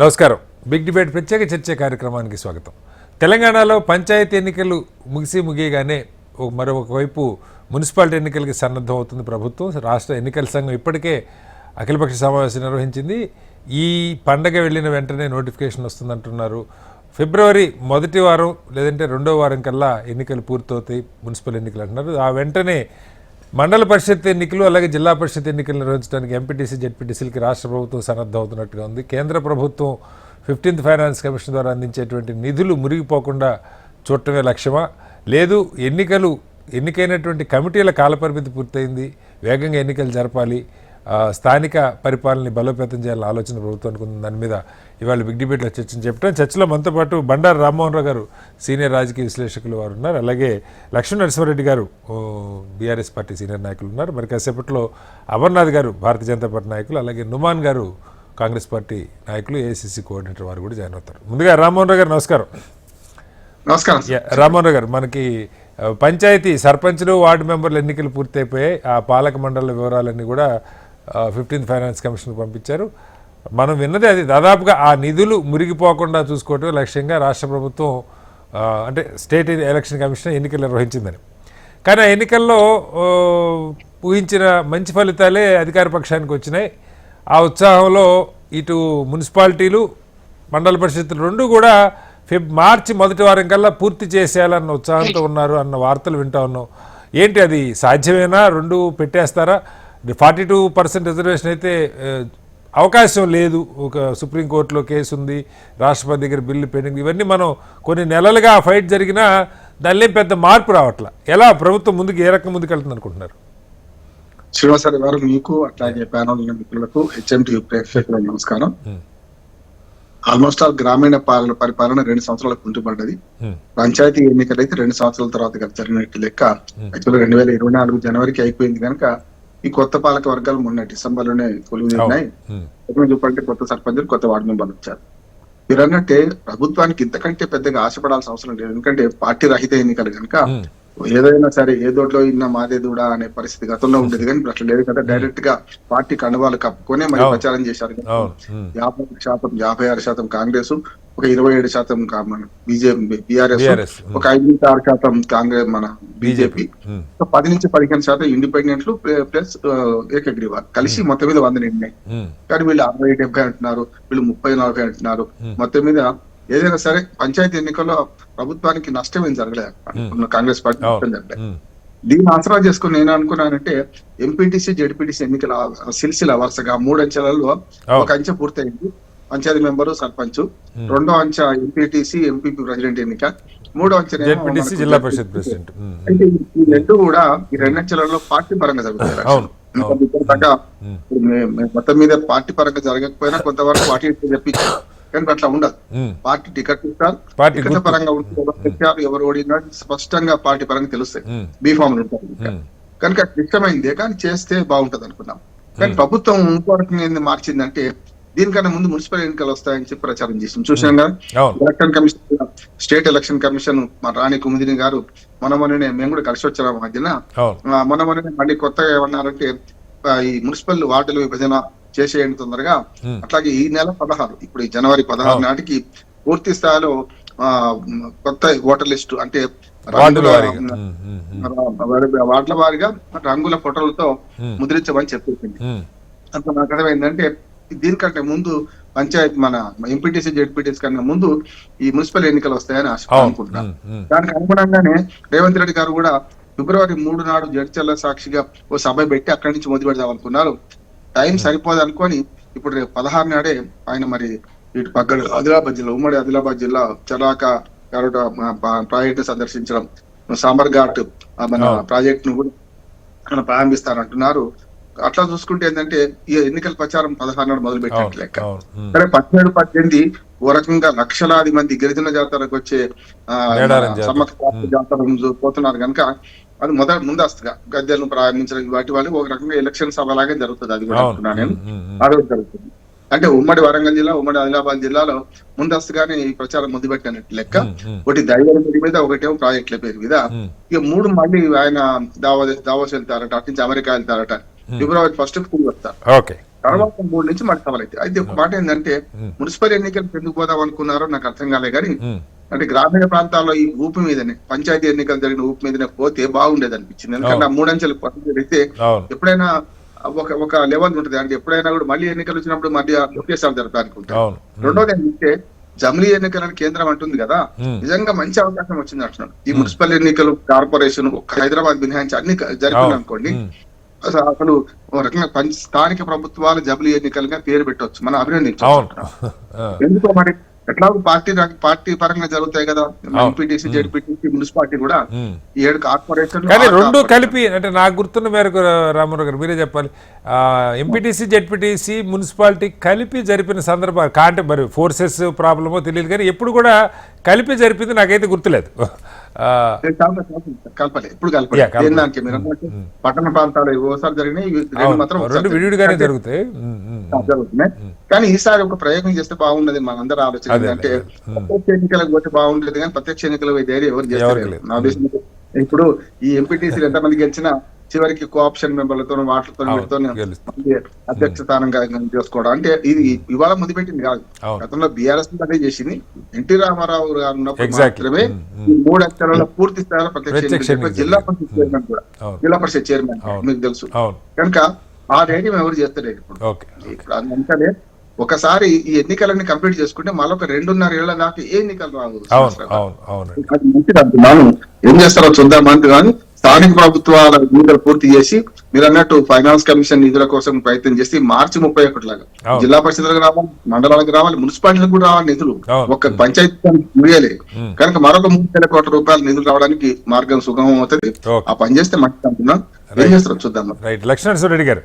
నమస్కారం. Big debate ప్రత్యేక చర్చ కార్యక్రమానికి స్వాగతం. తెలంగాణలో పంచాయతీ ఎన్నికలు ముగియగానే మరొకవైపు మున్సిపాలిటీ ఎన్నికలకి సన్నద్ధం అవుతుంది ప్రభుత్వం. రాష్ట్ర ఎన్నికల సంఘం ఇప్పటికే అఖిలపక్ష సమావేశం నిర్వహించింది. ఈ పండగ వెళ్ళిన వెంటనే నోటిఫికేషన్ వస్తుందంటున్నారు. ఫిబ్రవరి మొదటి వారం లేదంటే రెండో వారం కల్లా ఎన్నికలు పూర్తవుతాయి, మున్సిపల్ ఎన్నికలు అంటున్నారు. ఆ వెంటనే మండల పరిషత్ ఎన్నికలు అలాగే జిల్లా పరిషత్ ఎన్నికలు నిర్వహించడానికి ఎంపీటీసీ జెడ్పీటీసీలకి రాష్ట్ర ప్రభుత్వం సన్నద్ధం అవుతున్నట్టుగా ఉంది. కేంద్ర ప్రభుత్వం 15th ఫైనాన్స్ కమిషన్ ద్వారా అందించేటువంటి నిధులు మురిగిపోకుండా చూడటమే లక్ష్యమా, లేదు ఎన్నికైనటువంటి కమిటీల కాలపరిమితి పూర్తయింది, వేగంగా ఎన్నికలు జరపాలి, స్థానిక పరిపాలనని బలోపేతం చేయాలని ఆలోచన ప్రభుత్వానికి ఉంది. దాని మీద ఇవాళ బిగ్ డిబేట్లో చర్చలో మనతో పాటు బండారు రామ్మోహన్ రావు గారు సీనియర్ రాజకీయ విశ్లేషకులు వారు ఉన్నారు. అలాగే లక్ష్మణ నరసింహారెడ్డి గారు బీఆర్ఎస్ పార్టీ సీనియర్ నాయకులు ఉన్నారు. మరి కాసేపట్లో అమర్నాథ్ గారు భారతీయ జనతా పార్టీ నాయకులు, అలాగే నుమాన్ గారు కాంగ్రెస్ పార్టీ నాయకులు, ఏఐసీసీ కోఆర్డినేటర్ వారు కూడా జాయిన్ అవుతారు. ముందుగా రామ్మోహన్ రావు గారు నమస్కారం. నమస్కారం. రామ్మోహన్ రావు గారు, మనకి పంచాయతీ సర్పంచ్లు వార్డు మెంబర్లు ఎన్నికలు పూర్తయిపోయాయి. ఆ పాలక మండల వివరాలన్నీ కూడా 15th ఫైనాన్స్ కమిషన్కి పంపించారు. మనం విన్నది అది. దాదాపుగా ఆ నిధులు మురిగిపోకుండా చూసుకోవటం లక్ష్యంగా రాష్ట్ర ప్రభుత్వం అంటే స్టేట్ ఎలక్షన్ కమిషన్ ఎన్నికలు నిర్వహించిందని. కానీ ఆ ఎన్నికల్లో ఊహించిన మంచి ఫలితాలే అధికార పక్షానికి వచ్చినాయి. ఆ ఉత్సాహంలో ఇటు మున్సిపాలిటీలు మండల పరిషత్తులు రెండు కూడా మార్చి మొదటి వారం కల్లా పూర్తి చేసేయాలన్న ఉత్సాహంతో ఉన్నారు అన్న వార్తలు వింటా ఉన్నాం. ఏంటి అది సాధ్యమేనా? రెండు పెట్టేస్తారా? 42% రిజర్వేషన్ అయితే అవకాశం లేదు. ఒక సుప్రీంకోర్టులో కేసు ఉంది, రాష్ట్రపతి దగ్గర బిల్లు పెండింగ్, ఇవన్నీ మనం కొన్ని నెలలుగా ఫైట్ జరిగినా దానిలో పెద్ద మార్పు రావట్లా. ఎలా ప్రభుత్వం ముందుకు ఏ రకం ముందుకు వెళ్తుంది అనుకుంటున్నారు? శ్రీనివాసరావు గారు, మీకు అట్లాగే ప్యానల్ మిత్రులకు, హెచ్ఎంటీ ప్రేక్షకులకు నమస్కారం. ఆల్మోస్ట్ ఆల్ గ్రామీణ పరిపాలన 2 సంవత్సరాలకు కుంటుపడ్డది. పంచాయతీ ఎన్నికలు అయితే 2 సంవత్సరాల తర్వాత జరిగినట్టు లెక్క. యాక్చువల్గా 2024 జనవరికి అయిపోయింది కనుక ఈ కొత్త పాలక వర్గాలు మొన్న డిసెంబర్ లోనే కొలువుదీరినాయి. చెప్పంటే కొత్త సర్పంచులు, కొత్త వార్డు మెంబర్లు వచ్చారు. మీరు అన్నట్టే ప్రభుత్వానికి ఇంతకంటే పెద్దగా ఆశపడాల్సిన అవసరం లేదు. ఎందుకంటే పార్టీ రహిత ఎన్నికలు కనుక ఏదైనా సరే ఏదోట్లో ఇన్న మాదే దూడా అనే పరిస్థితి గతంలో ఉండేది. కానీ అట్లా లేదు కదా, డైరెక్ట్ గా పార్టీ కండువాలు కప్పుకొనే మరి ప్రచారం చేశారు. 56% కాంగ్రెస్, ఒక 27% బీజేపీ బీఆర్ఎస్, ఒక 5-6% కాంగ్రెస్ మన బీజేపీ, 10-15% ఇండిపెండెంట్లు ప్లస్ ఏకగ్రీవాలు కలిసి మొత్తం మీద 100 నిండినాయి. కానీ వీళ్ళు 60-70 అంటున్నారు, వీళ్ళు 30-40 అంటున్నారు. మొత్తం మీద ఏదైనా సరే పంచాయతీ ఎన్నికల్లో ప్రభుత్వానికి నష్టం ఏం జరగలేదు, కాంగ్రెస్ పార్టీ నష్టం జరగలేదు. దీన్ని ఆసరా చేసుకుని నేను అనుకున్నానంటే ఎంపీటీసీ జెడ్పీటీసీ ఎన్నికల సిల్సిల వరుసగా 3 అంచెలలో ఒక అంచె పూర్తయింది, పంచాయతీ మెంబరు సర్పంచ్. రెండో అంచె ఎంపీటీసీ ఎంపీపీ ప్రెసిడెంట్ ఎన్నిక, మూడో అంచె జిల్లా పరిషత్ ప్రెసిడెంట్. ఈ రెండు కూడా ఈ 2 అంచెలలో పార్టీ పరంగా జరుగుతాయి. మొత్తం మీద పార్టీ పరంగా జరగకపోయినా కొంతవరకు అటు ఇటు చెప్పించారు. కానీ అట్లా ఉండదు. పార్టీ టికెట్ ఇస్తారు, టికెట్ల పరంగా ఉంటారు, ఎవరు ఓడినా స్పష్టంగా పార్టీ పరంగా తెలుస్తాయి, బీఫామ్లు ఉంటాయి. కనుక ఇష్టమైందే కానీ చేస్తే బాగుంటది అనుకున్నాం. కానీ ప్రభుత్వం ఇంకొకటి ఏంది మార్చిందంటే దీనికన్నా ముందు మున్సిపల్ ఎన్నికలు వస్తాయని చెప్పి ప్రచారం చేసింది. చూసాం కదా, election commission, state election commission మా రాణి కుముదిని గారు మొన్ననే మేము కూడా కలిసి వచ్చాము మధ్యన. మొన్ననే మళ్ళీ కొత్తగా ఏమన్నారంటే ఈ మున్సిపల్ వార్డుల విభజన చేసేయండి తొందరగా. అట్లాగే ఈ నెల 16, ఇప్పుడు ఈ జనవరి 16 నాటికి పూర్తి స్థాయిలో కొత్త ఓటర్ లిస్టు అంటే వార్డుల వారిగా రంగుల ఫోటోలతో ముద్రించమని చెప్పేసింది. అంత నాకు అర్థమైందంటే దీనికంటే ముందు పంచాయతీ మన ఎంపీటీసీ జెడ్పీటీసీ కన్నా ముందు ఈ మున్సిపల్ ఎన్నికలు వస్తాయని అనుకుంటున్నాను. దానికి అనుగుణంగానే రేవంత్ రెడ్డి గారు కూడా ఫిబ్రవరి 3 నాడు జడ్చర్ల సాక్షిగా ఓ సభ పెట్టి అక్కడి నుంచి మొదలు పెడదాం అనుకున్నారు. టైం సరిపోదు అనుకొని ఇప్పుడు రేపు 16 నాడే ఆయన మరి ఇటు పక్కన ఆదిలాబాద్ జిల్లా, ఉమ్మడి ఆదిలాబాద్ జిల్లా చలాక ప్రాజెక్టు సందర్శించడం, సామర్ ఘాట్ మన ప్రాజెక్ట్ ను కూడా ప్రారంభిస్తారంటున్నారు. అట్లా చూసుకుంటే ఏంటంటే ఈ ఎన్నికల ప్రచారం 16 నాడు మొదలు పెట్టినట్టు లెక్క. సరే 17-18 ఓ రకంగా లక్షలాది మంది గిరిజన జాతరకు వచ్చే సమ్మక్క జాతర పోతున్నారు కనుక అది ముందస్తుగా గద్దెలను ప్రారంభించడం వాటి వల్ల ఒక రకంగా ఎలక్షన్ సభ లాగే జరుగుతుంది. అది కూడా అనుకున్నాను నేను. ఆ రోజు జరుగుతుంది అంటే ఉమ్మడి వరంగల్ జిల్లా, ఉమ్మడి ఆదిలాబాద్ జిల్లాలో ముందస్తుగానే ఈ ప్రచారం మొదలుపెట్టినట్టు లెక్క. ఒకటి దైవం పేరు మీద, ఒకటేమో ప్రాజెక్టుల పేరు మీద. ఇక 3 మళ్ళీ ఆయన దావోస్ వెళ్తారట, అటు నుంచి అమెరికా వెళ్తారట. ఫిబ్రవరి 1 కూలి వస్తారు. ఓకే. తర్వాత 3 నుంచి మళ్ళీ సభలు అయితే. అయితే ఒక మాట ఏంటంటే మున్సిపల్ ఎన్నికలకు ఎందుకు పోదాం అనుకున్నారో నాకు అర్థం కాలే కానీ అంటే గ్రామీణ ప్రాంతాల్లో ఈ ఊపి మీదనే పంచాయతీ ఎన్నికలు జరిగిన ఊపి మీదనే పోతే బాగుండేది అనిపించింది. ఎందుకంటే ఆ 3 అంచెలు పని జరిగితే ఎప్పుడైనా ఒక లెవెల్ ఉంటుంది. అంటే ఎప్పుడైనా కూడా మళ్ళీ ఎన్నికలు వచ్చినప్పుడు మళ్ళీ ఒకేసారి జరగడానికి ఉంటుంది. రెండోది ఏంటంటే జమిలీ ఎన్నికలను కేంద్రం అంటుంది కదా, నిజంగా మంచి అవకాశం వచ్చింది అంటున్నాను. ఈ మున్సిపల్ ఎన్నికలు కార్పొరేషన్ ఒక్క హైదరాబాద్ మినహాయించి అన్ని జరిగింది అనుకోండి, అసలు ఒక రకంగా స్థానిక ప్రభుత్వాలు జమిలీ ఎన్నికలుగా పేరు పెట్టవచ్చు, మనం అభినందించాం. ఎందుకో మరి ఎట్లాగో పార్టీ పరంగా జరుగుతాయి కదా, ఎంపీటీసీ, జెడ్పీటీసీ, మున్సిపాలిటీ కూడా ఈ 7 కార్పొరేషన్. కానీ రెండు కలిపి అంటే నాకు గుర్తున్న మేరకు రామారావు గారు మీరే చెప్పాలి, ఎంపీటీసీ, జెడ్పీటీసీ, మున్సిపాలిటీ కలిపి జరిపిన సందర్భాలు అంటే మరి ఫోర్సెస్ ప్రాబ్లమో తెలియదు కానీ ఎప్పుడు కూడా కలిపి జరిపింది నాకైతే గుర్తులేదు. కలపలే, ఇప్పుడు కలపలేదు. మీరు పట్టణ ప్రాంతాలు ఓసారి జరిగినాయి, రెండు విడివిడిగానే జరుగుతాయి. కానీ ఈసారి ఒక ప్రయోగం చేస్తే బాగుండదు మనందరూ ఆలోచన. అంటే ప్రత్యక్ష ఎన్నికలకు పోతే బాగుండేది కానీ ప్రత్యక్ష ఎన్నికలు ధైర్యం ఎవరు చేస్తారు నా ఉద్దేశం. ఇప్పుడు ఈ ఎంపీటీసీలు ఎంతమంది గెలిచినా చివరికి కోఆప్షన్ మెంబర్లతో వాటితో వీటితో అధ్యక్ష స్థానంగా చేసుకోవడం అంటే ఇది ఇవాళ ముందు పెట్టింది కాదు. గతంలో బీఆర్ఎస్ అదే చేసింది. ఎన్టీ రామారావు గారు ఉన్నప్పుడు మాత్రమే ఈ 3 అక్షరాల పూర్తి స్థాయిలో ప్రత్యక్ష జిల్లా పరిషత్ చైర్మన్ కూడా, జిల్లా పరిషత్ చైర్మన్ మీకు తెలుసు కనుక ఆ ధైర్యం ఎవరు చేస్తలేదు ఇప్పుడు అందుకనే ఒకసారి ఈ ఎన్నికలన్నీ కంప్లీట్ చేసుకుంటే మళ్ళీ ఒక 2.5 ఏళ్ల దాకా ఏ ఎన్నికలు రావు. అది మంచిది అంటున్నాను. ఏం చేస్తారో చూద్దామంటే కానీ స్థానిక ప్రభుత్వాల ఎన్నికలు పూర్తి చేసి మీరు అన్నట్టు ఫైనాన్స్ కమిషన్ నిధుల కోసం ప్రయత్నం చేసి మార్చి 31 లాగా జిల్లా పరిషత్లకు రావాలి, మండలాలకు రావాలి, మున్సిపాలిటీలకు కూడా రావాలి నిధులు. ఒక పంచాయతీ ముగియలే కనుక మరొక 3,000 కోట్ల రూపాయల నిధులు రావడానికి మార్గం సుగమం అవుతుంది. ఆ పని చేస్తే మంచిది అంటున్నాం. ఏం చేస్తారో చూద్దాం. లక్ష్మణ్ రెడ్డి గారు,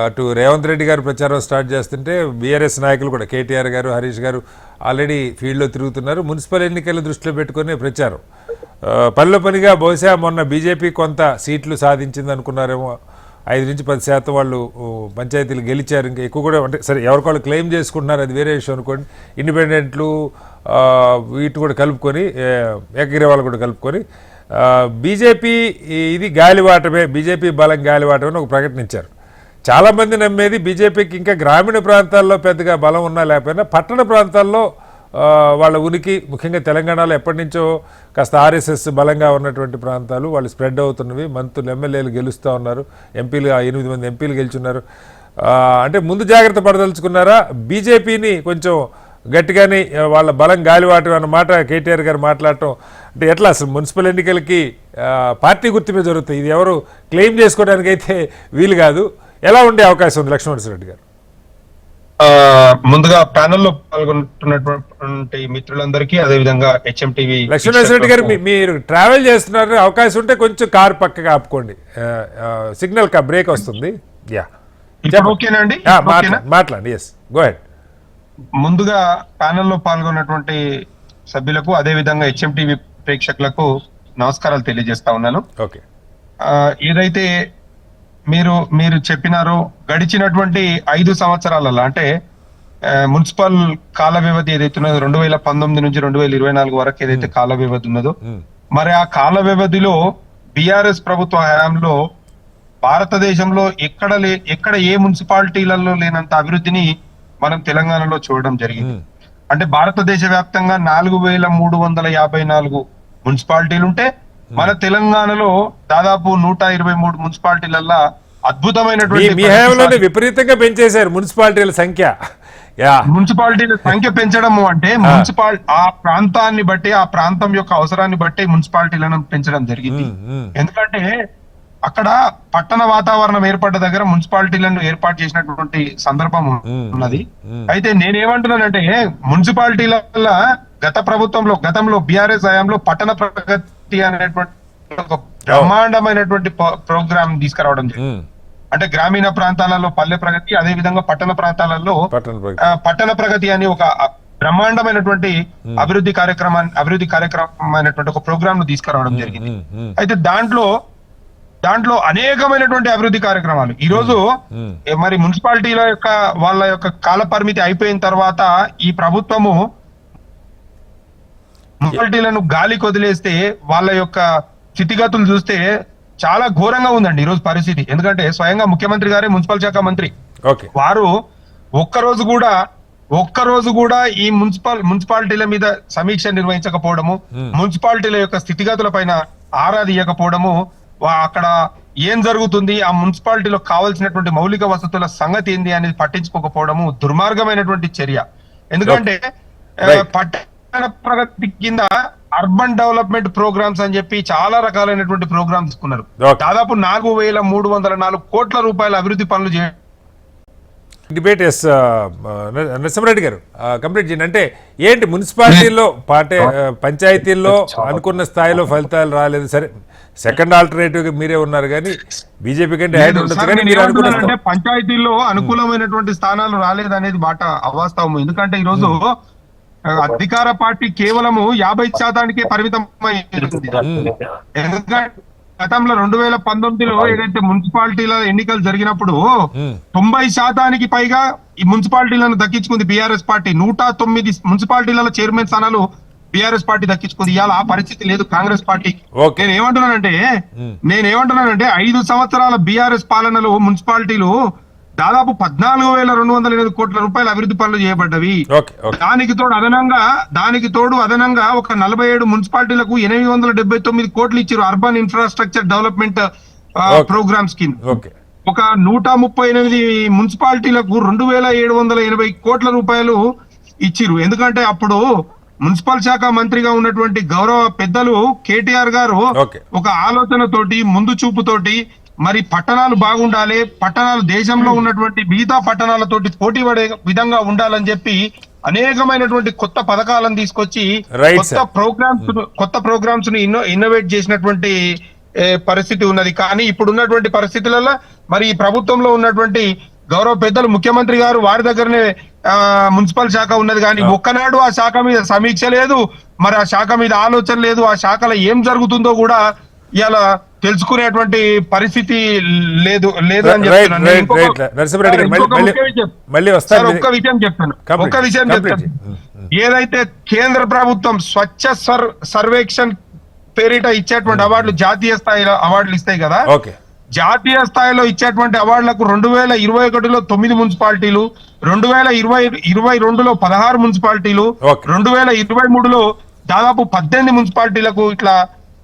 అటు రేవంత్ రెడ్డి గారు ప్రచారం స్టార్ట్ చేస్తుంటే బీఆర్ఎస్ నాయకులు కూడా కేటీఆర్ గారు, హరీష్ గారు ఆల్రెడీ ఫీల్డ్లో తిరుగుతున్నారు. మున్సిపల్ ఎన్నికలు దృష్టిలో పెట్టుకునే ప్రచారం పనిలో పనిగా బహుశా మొన్న బీజేపీ కొంత సీట్లు సాధించింది అనుకున్నారేమో, 5 నుంచి 10% వాళ్ళు పంచాయతీలు గెలిచారు. ఇంకా ఎక్కువ కూడా అంటే సరే ఎవరికాళ్ళు క్లెయిమ్ చేసుకుంటున్నారు, అది వేరే విషయం అనుకోండి. ఇండిపెండెంట్లు వీటి కూడా కలుపుకొని ఏకగిరి వాళ్ళు కూడా కలుపుకొని బీజేపీ ఇది గాలివాటమే, బీజేపీ బలం గాలివాటమే ఒక ప్రకటించారు. చాలామంది నమ్మేది బీజేపీకి ఇంకా గ్రామీణ ప్రాంతాల్లో పెద్దగా బలం ఉన్నా లేకపోయినా పట్టణ ప్రాంతాల్లో వాళ్ళ ఉనికి, ముఖ్యంగా తెలంగాణలో ఎప్పటి నుంచో కాస్త ఆర్ఎస్ఎస్ బలంగా ఉన్నటువంటి ప్రాంతాలు వాళ్ళు స్ప్రెడ్ అవుతున్నవి. మంత్రులు, ఎమ్మెల్యేలు గెలుస్తూ ఉన్నారు, ఎంపీలు 8 మంది ఎంపీలు గెలుచున్నారు. అంటే ముందు జాగ్రత్త పడదలుచుకున్నారా? బీజేపీని కొంచెం గట్టిగానే వాళ్ళ బలం గాలివాటం అన్నమాట కేటీఆర్ గారు మాట్లాడటం అంటే ఎట్లా అసలు మున్సిపల్ ఎన్నికలకి పార్టీ గుర్తింపు జరుగుతాయి, ఇది ఎవరు క్లెయిమ్ చేసుకోవడానికి అయితే వీలు కాదు. ఎలా ఉండే అవకాశం ఉంది లక్ష్మణ్ రెడ్డి గారు? ముందుగా ప్యానెల్ లో పాల్గొంటున్నటువంటి మిత్రులందరికీ అదేవిధంగా హెచ్ఎంటీవీ లక్ష్మణ్ రెడ్డి గారు, మీరు ట్రావెల్ చేస్తున్నారు, అవకాశం ఉంటే కొంచెం కారు పక్కగా ఆపుకోండి, సిగ్నల్ బ్రేక్ వస్తుంది. ఓకేనండి, మాట్లాడండి. Yes, go ahead. ముందుగా ప్యానెల్లో పాల్గొన్నటువంటి సభ్యులకు అదేవిధంగా హెచ్ఎంటీవీ ప్రేక్షకులకు నమస్కారాలు తెలియజేస్తా ఉన్నాను. ఓకే, ఏదైతే మీరు చెప్పినారో గడిచినటువంటి 5 సంవత్సరాలలో అంటే మున్సిపల్ కాల వ్యవధి ఏదైతే ఉన్నదో 2019 నుంచి 2024 వరకు ఏదైతే కాల వ్యవధి ఉన్నదో, మరి ఆ కాల వ్యవధిలో బీఆర్ఎస్ ప్రభుత్వ హయాంలో భారతదేశంలో ఎక్కడ ఏ మున్సిపాలిటీలలో లేనంత అభివృద్ధిని మనం తెలంగాణలో చూడడం జరిగింది. అంటే భారతదేశ వ్యాప్తంగా 4,354 మున్సిపాలిటీలు ఉంటే మన తెలంగాణలో దాదాపు 123 మున్సిపాలిటీలల్లో అద్భుతమైనటువంటి విపరీతంగా పెంచేశారు మున్సిపాలిటీల సంఖ్య. మున్సిపాలిటీల సంఖ్య పెంచడము అంటే ఆ ప్రాంతాన్ని బట్టి, ఆ ప్రాంతం యొక్క అవసరాన్ని బట్టి మున్సిపాలిటీలను పెంచడం జరిగింది. ఎందుకంటే అక్కడ పట్టణ వాతావరణం ఏర్పడ్డ దగ్గర మున్సిపాలిటీలను ఏర్పాటు చేసినటువంటి సందర్భం ఉన్నది. అయితే నేనేమంటున్నానంటే మున్సిపాలిటీల గతంలో బీఆర్ఎస్ హయాంలో పట్టణ ప్రగతి అనేటువంటి ఒక బ్రహ్మాండమైనటువంటి ప్రోగ్రామ్ తీసుకురావడం జరిగింది. అంటే గ్రామీణ ప్రాంతాలలో పల్లె ప్రగతి, అదే విధంగా పట్టణ ప్రాంతాలలో పట్టణ ప్రగతి అని ఒక బ్రహ్మాండమైనటువంటి అభివృద్ధి కార్యక్రమం అయినటువంటి ఒక ప్రోగ్రామ్ ను తీసుకురావడం జరిగింది. అయితే దాంట్లో అనేకమైనటువంటి అభివృద్ధి కార్యక్రమాలు ఈ రోజు మరి మున్సిపాలిటీల యొక్క వాళ్ళ యొక్క కాల పరిమితి అయిపోయిన తర్వాత ఈ ప్రభుత్వము మున్సిపాలిటీలను గాలికి వదిలేస్తే వాళ్ళ యొక్క స్థితిగతులు చూస్తే చాలా ఘోరంగా ఉందండి ఈ రోజు పరిస్థితి. ఎందుకంటే స్వయంగా ముఖ్యమంత్రి గారే మున్సిపల్ శాఖ మంత్రి. ఓకే. వారు ఒక్కరోజు కూడా ఈ మున్సిపాలిటీల మీద సమీక్ష నిర్వహించకపోవడము, మున్సిపాలిటీల యొక్క స్థితిగతుల పైన ఆరా తీయకపోవడము, అక్కడ ఏం జరుగుతుంది, ఆ మున్సిపాలిటీలో కావాల్సినటువంటి మౌలిక వసతుల సంగతి ఏంది అనేది పట్టించుకోకపోవడము దుర్మార్గమైనటువంటి చర్య. ఎందుకంటే పట్టణ ప్రగతి కింద అర్బన్ డెవలప్మెంట్ ప్రోగ్రామ్స్ అని చెప్పి చాలా రకాలైనటువంటి ప్రోగ్రామ్స్ తీసుకున్నారు. దాదాపు 4,304 కోట్ల రూపాయల అభివృద్ధి పనులు చేయడం. డిబేట్ ఎస్ నరసింహారెడ్డి గారు కంప్లీట్ చేయండి. అంటే ఏంటి మున్సిపాలిటీల్లో పంచాయతీల్లో అనుకున్న స్థాయిలో ఫలితాలు రాలేదు. సరే, సెకండ్ ఆల్టర్నేటివ్ మీరే ఉన్నారు కానీ బీజేపీ కంటే అంటే పంచాయతీల్లో అనుకూలమైనటువంటి స్థానాలు రాలేదు అనేది మాట అవాస్తవం. ఎందుకంటే ఈ రోజు అధికార పార్టీ కేవలము 50% పరిమితం. ఎందుకంటే గతంలో 2019లో ఏదైతే మున్సిపాలిటీల ఎన్నికలు జరిగినప్పుడు 90% పైగా ఈ మున్సిపాలిటీలను దక్కించుకుంది బీఆర్ఎస్ పార్టీ. 109 మున్సిపాలిటీల చైర్మన్ స్థానాలు బీఆర్ఎస్ పార్టీ దక్కించుకుంది. ఇవాళ ఆ పరిస్థితి లేదు కాంగ్రెస్ పార్టీ. నేనేమంటున్నానంటే 5 సంవత్సరాల బీఆర్ఎస్ పాలనలో మున్సిపాలిటీలు దాదాపు 14,208 కోట్ల రూపాయల అభివృద్ధి పనులు చేయబడ్డవి. దానికి తోడు అదనంగా ఒక 47 మున్సిపాలిటీలకు 879 కోట్లు ఇచ్చారు అర్బన్ ఇన్ఫ్రాస్ట్రక్చర్ డెవలప్మెంట్ ప్రోగ్రామ్స్ కింద. ఒక 138 మున్సిపాలిటీలకు 2,780 కోట్ల రూపాయలు ఇచ్చిరు. ఎందుకంటే అప్పుడు మున్సిపల్ శాఖ మంత్రిగా ఉన్నటువంటి గౌరవ పెద్దలు కేటీఆర్ గారు ఒక ఆలోచనతోటి, ముందు చూపుతోటి, మరి పట్టణాలు బాగుండాలి, పట్టణాలు దేశంలో ఉన్నటువంటి మిగతా పట్టణాలతోటి పోటీ పడే విధంగా ఉండాలని చెప్పి అనేకమైనటువంటి కొత్త పథకాలను తీసుకొచ్చి కొత్త ప్రోగ్రామ్స్ ని ఇన్నోవేట్ చేసినటువంటి పరిస్థితి ఉన్నది. కానీ ఇప్పుడు ఉన్నటువంటి పరిస్థితులలో మరి ఈ ప్రభుత్వంలో ఉన్నటువంటి గౌరవ పెద్దలు ముఖ్యమంత్రి గారు వారి దగ్గరనే మున్సిపల్ శాఖ ఉన్నది, కానీ ఒక్కనాడు ఆ శాఖ మీద సమీక్ష లేదు, మరి ఆ శాఖ మీద ఆలోచన లేదు, ఆ శాఖలో ఏం జరుగుతుందో కూడా ఇలా తెలుసుకునేటువంటి పరిస్థితి లేదు అని చెప్తున్నాను. ఒక్క విషయం చెప్తాను. ఏదైతే కేంద్ర ప్రభుత్వం స్వచ్ఛ సర్వేక్షణ్ పేరిట ఇచ్చేటువంటి అవార్డులు, జాతీయ స్థాయిలో అవార్డులు ఇస్తాయి కదా, జాతీయ స్థాయిలో ఇచ్చేటువంటి అవార్డులకు 2021లో 9 మున్సిపాలిటీలు, 2022లో 16 మున్సిపాలిటీలు, 2023లో దాదాపు 18 మున్సిపాలిటీలకు ఇట్లా